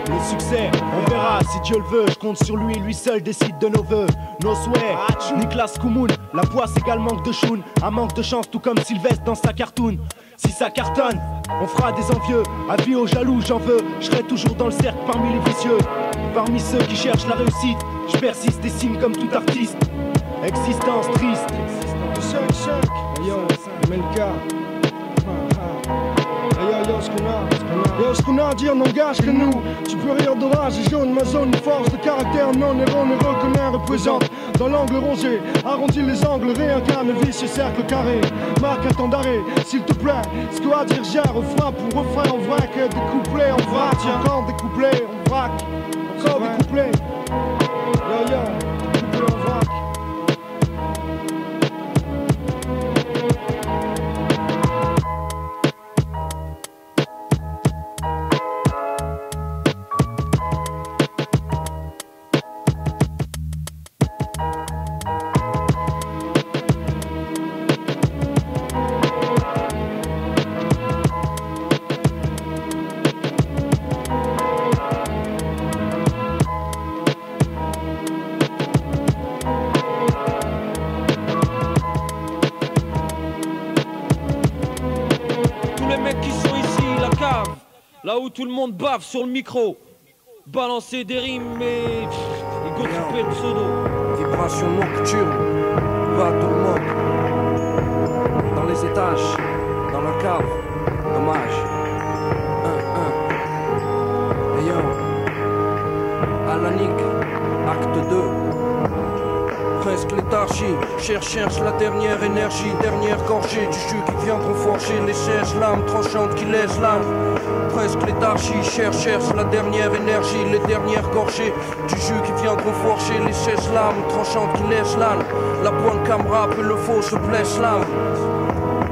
Le succès, on verra si Dieu le veut. Je compte sur lui, lui seul décide de nos vœux. Nos souhaits, Niklas Koumoun. La poisse égale manque de choun. Un manque de chance, tout comme Sylvestre dans sa cartoon. Si ça cartonne, on fera des envieux. Avis aux jaloux, j'en veux. Je serai toujours dans le cercle parmi les vicieux. Parmi ceux qui cherchent la réussite, je persiste et signe comme tout artiste. Existence triste, Yo, MLK. Yo, ce qu'on a à dire n'engage que nous. Tu peux rire d'orage et jaune, ma zone, force de caractère non erronéreux que l'un représente. Dans l'angle rongé, arrondis les angles, réincarne vicieux cercle carré. Marque un temps d'arrêt, s'il te plaît. Ce qu'on a à dire, j'ai refrain pour refrain, on vrac. Des couplets, on vrac. Encore des couplets, on vrac. Encore des couplets. Yo, des couplets, on vrac. Là où tout le monde bave sur le micro, balancer des rimes et gossiper le pseudo. Vibration nocturne, battle mode. Dans les étages, dans la cave, dommage. 1-1. Et yo, Alanic, acte 2. Presque léthargie, cherche la dernière énergie, dernière gorgée du jus qui viendront forger les chaises, lames tranchantes qui laissent l'âme. Presque léthargie, cherche la dernière énergie, les dernières gorgées du jus qui viendront forger les chaises, lames tranchantes qui laissent l'âme. La bonne camera peut le faux se blesse l'âme.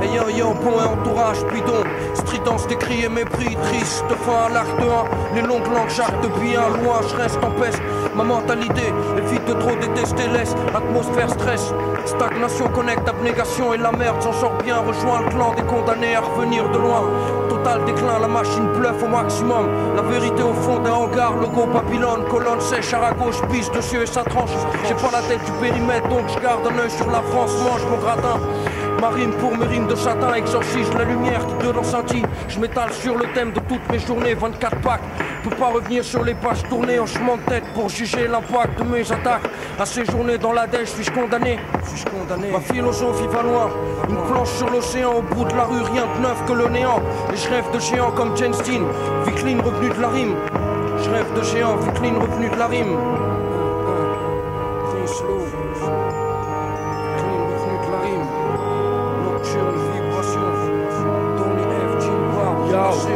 Ayant bon et entourage bidon, stridence des cris et mépris, triste fin à l'acte 1. Les longues langues jactent bien loin, je reste en peste. Ma mentalité évite de trop détester l'Est. Atmosphère stress, stagnation connecte abnégation et la merde. J'en sors bien, rejoins le clan des condamnés à revenir de loin. Total déclin, la machine bluffe au maximum. La vérité au fond d'un hangar, logo Babylone. Colonne sèche à la gauche, pisse dessus et ça tranche. J'ai pas la tête du périmètre donc je garde un œil sur la France. Mange mon gratin. Ma rime pour mes rimes de châtain exorcise la lumière qui dedans scintille. Je m'étale sur le thème de toutes mes journées, 24 packs. Peux pas revenir sur les pages tournées en chemin de tête pour juger l'impact de mes attaques. À séjourner dans la dèche, suis-je condamné? Ma philosophie va loin. Une planche sur l'océan, au bout de la rue, rien de neuf que le néant. Et je rêve de géant comme Jenstein, Vicline revenu de la rime. Je rêve de géant, Vicline revenu de la rime.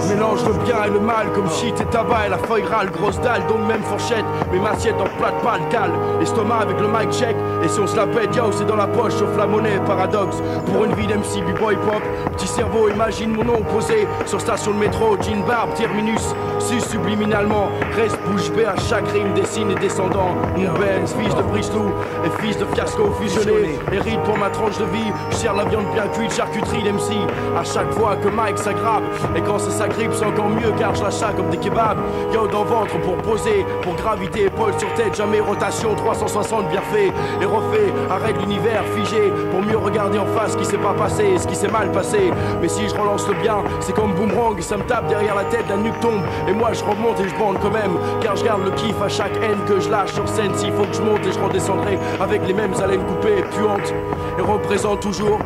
Mélange le bien et le mal comme shit et tabac et la feuille râle, grosse dalle donc même fourchette. Mais ma assiette en plat de balle cale, l'estomac avec le mic check. Et si on se la pète, yo c'est dans la poche, sauf la monnaie, paradoxe. Pour une vie d'MC, b-boy pop, petit cerveau imagine mon nom posé sur station de métro, jean barbe, terminus, sus subliminalement. Reste bouche bée à chaque rime, dessine et descendant. Une Benz, fils de Brislou et fils de fiasco fusionné. Hérite pour ma tranche de vie, je sers la viande bien cuite, charcuterie d'MC. À chaque fois que Mike s'aggrave, et quand c'est sa grippe, c'est encore mieux car je lâche ça comme des kebabs. Yo dans ventre pour poser, pour gravité, épaule sur tête, jamais rotation, 360 bien fait et refait. Arrête l'univers figé pour mieux regarder en face ce qui s'est pas passé et ce qui s'est mal passé. Mais si je relance le bien, c'est comme boomerang, ça me tape derrière la tête, la nuque tombe. Et moi je remonte et je bande quand même, car je garde le kiff à chaque haine que je lâche sur scène. S'il faut que je monte et je redescendrai avec les mêmes haleines coupées et puantes. Et représente toujours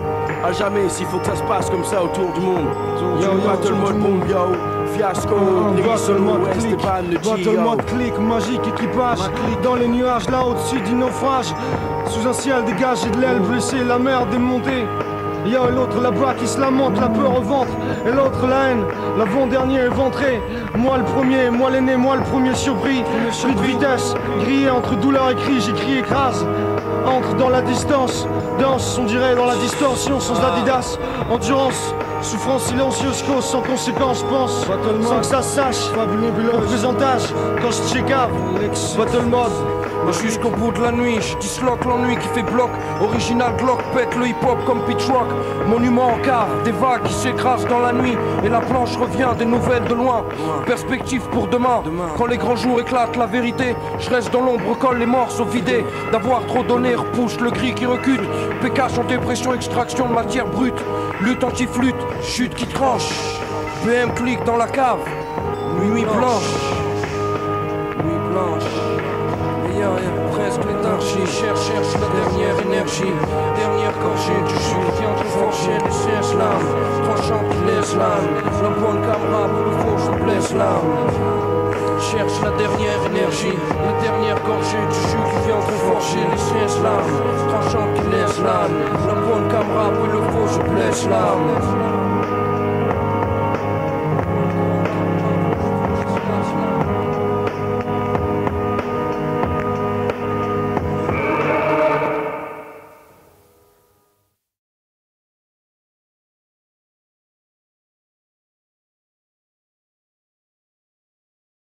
à jamais s'il faut que ça se passe comme ça autour du monde. Battle mode boom yo, fiasco, battle mode clic, magique équipage. Dans les nuages là au-dessus du naufrage. Sous un ciel dégagé de l'aile blessée, la mer démontée. Y'a l'autre là-bas qui se lamente, la peur au ventre. Et l'autre la haine, l'avant-dernier éventré. Moi le premier, moi l'aîné, moi le premier surpris. Plus de vitesse, grillé entre douleur et cri, j'écris écrase. Entre dans la distance, danse, on dirait dans la distorsion, sans Adidas. Endurance, souffrance silencieuse, cause sans conséquence, pense. Sans que ça sache, représentage, quand je check out, battle mode. Jusqu'au bout de la nuit, je disloque l'ennui qui fait bloc. Original Glock pète le hip-hop comme pitch rock. Monument en quart, des vagues qui s'écrasent dans la nuit. Et la planche revient, des nouvelles de loin. Perspective pour demain. Quand les grands jours éclatent la vérité, je reste dans l'ombre, colle les morceaux vidés. D'avoir trop donné, repousse le gris qui recule. PK en dépression, extraction de matière brute. Lutte anti-flûte, chute qui tranche. PM clique dans la cave. Nuit blanche. Nuit blanche. Presque léthargie, cherche la dernière énergie, dernière gorgée du l'âme, tranchant qui laisse l'âme. La bonne caméra pour le faux, je blesse l'âme. Cherche la dernière énergie, la dernière gorgée du jus qui vient conforger les sièges l'âme, tranchant qui laisse l'âme. La bonne caméra pour le faux, je blesse l'âme.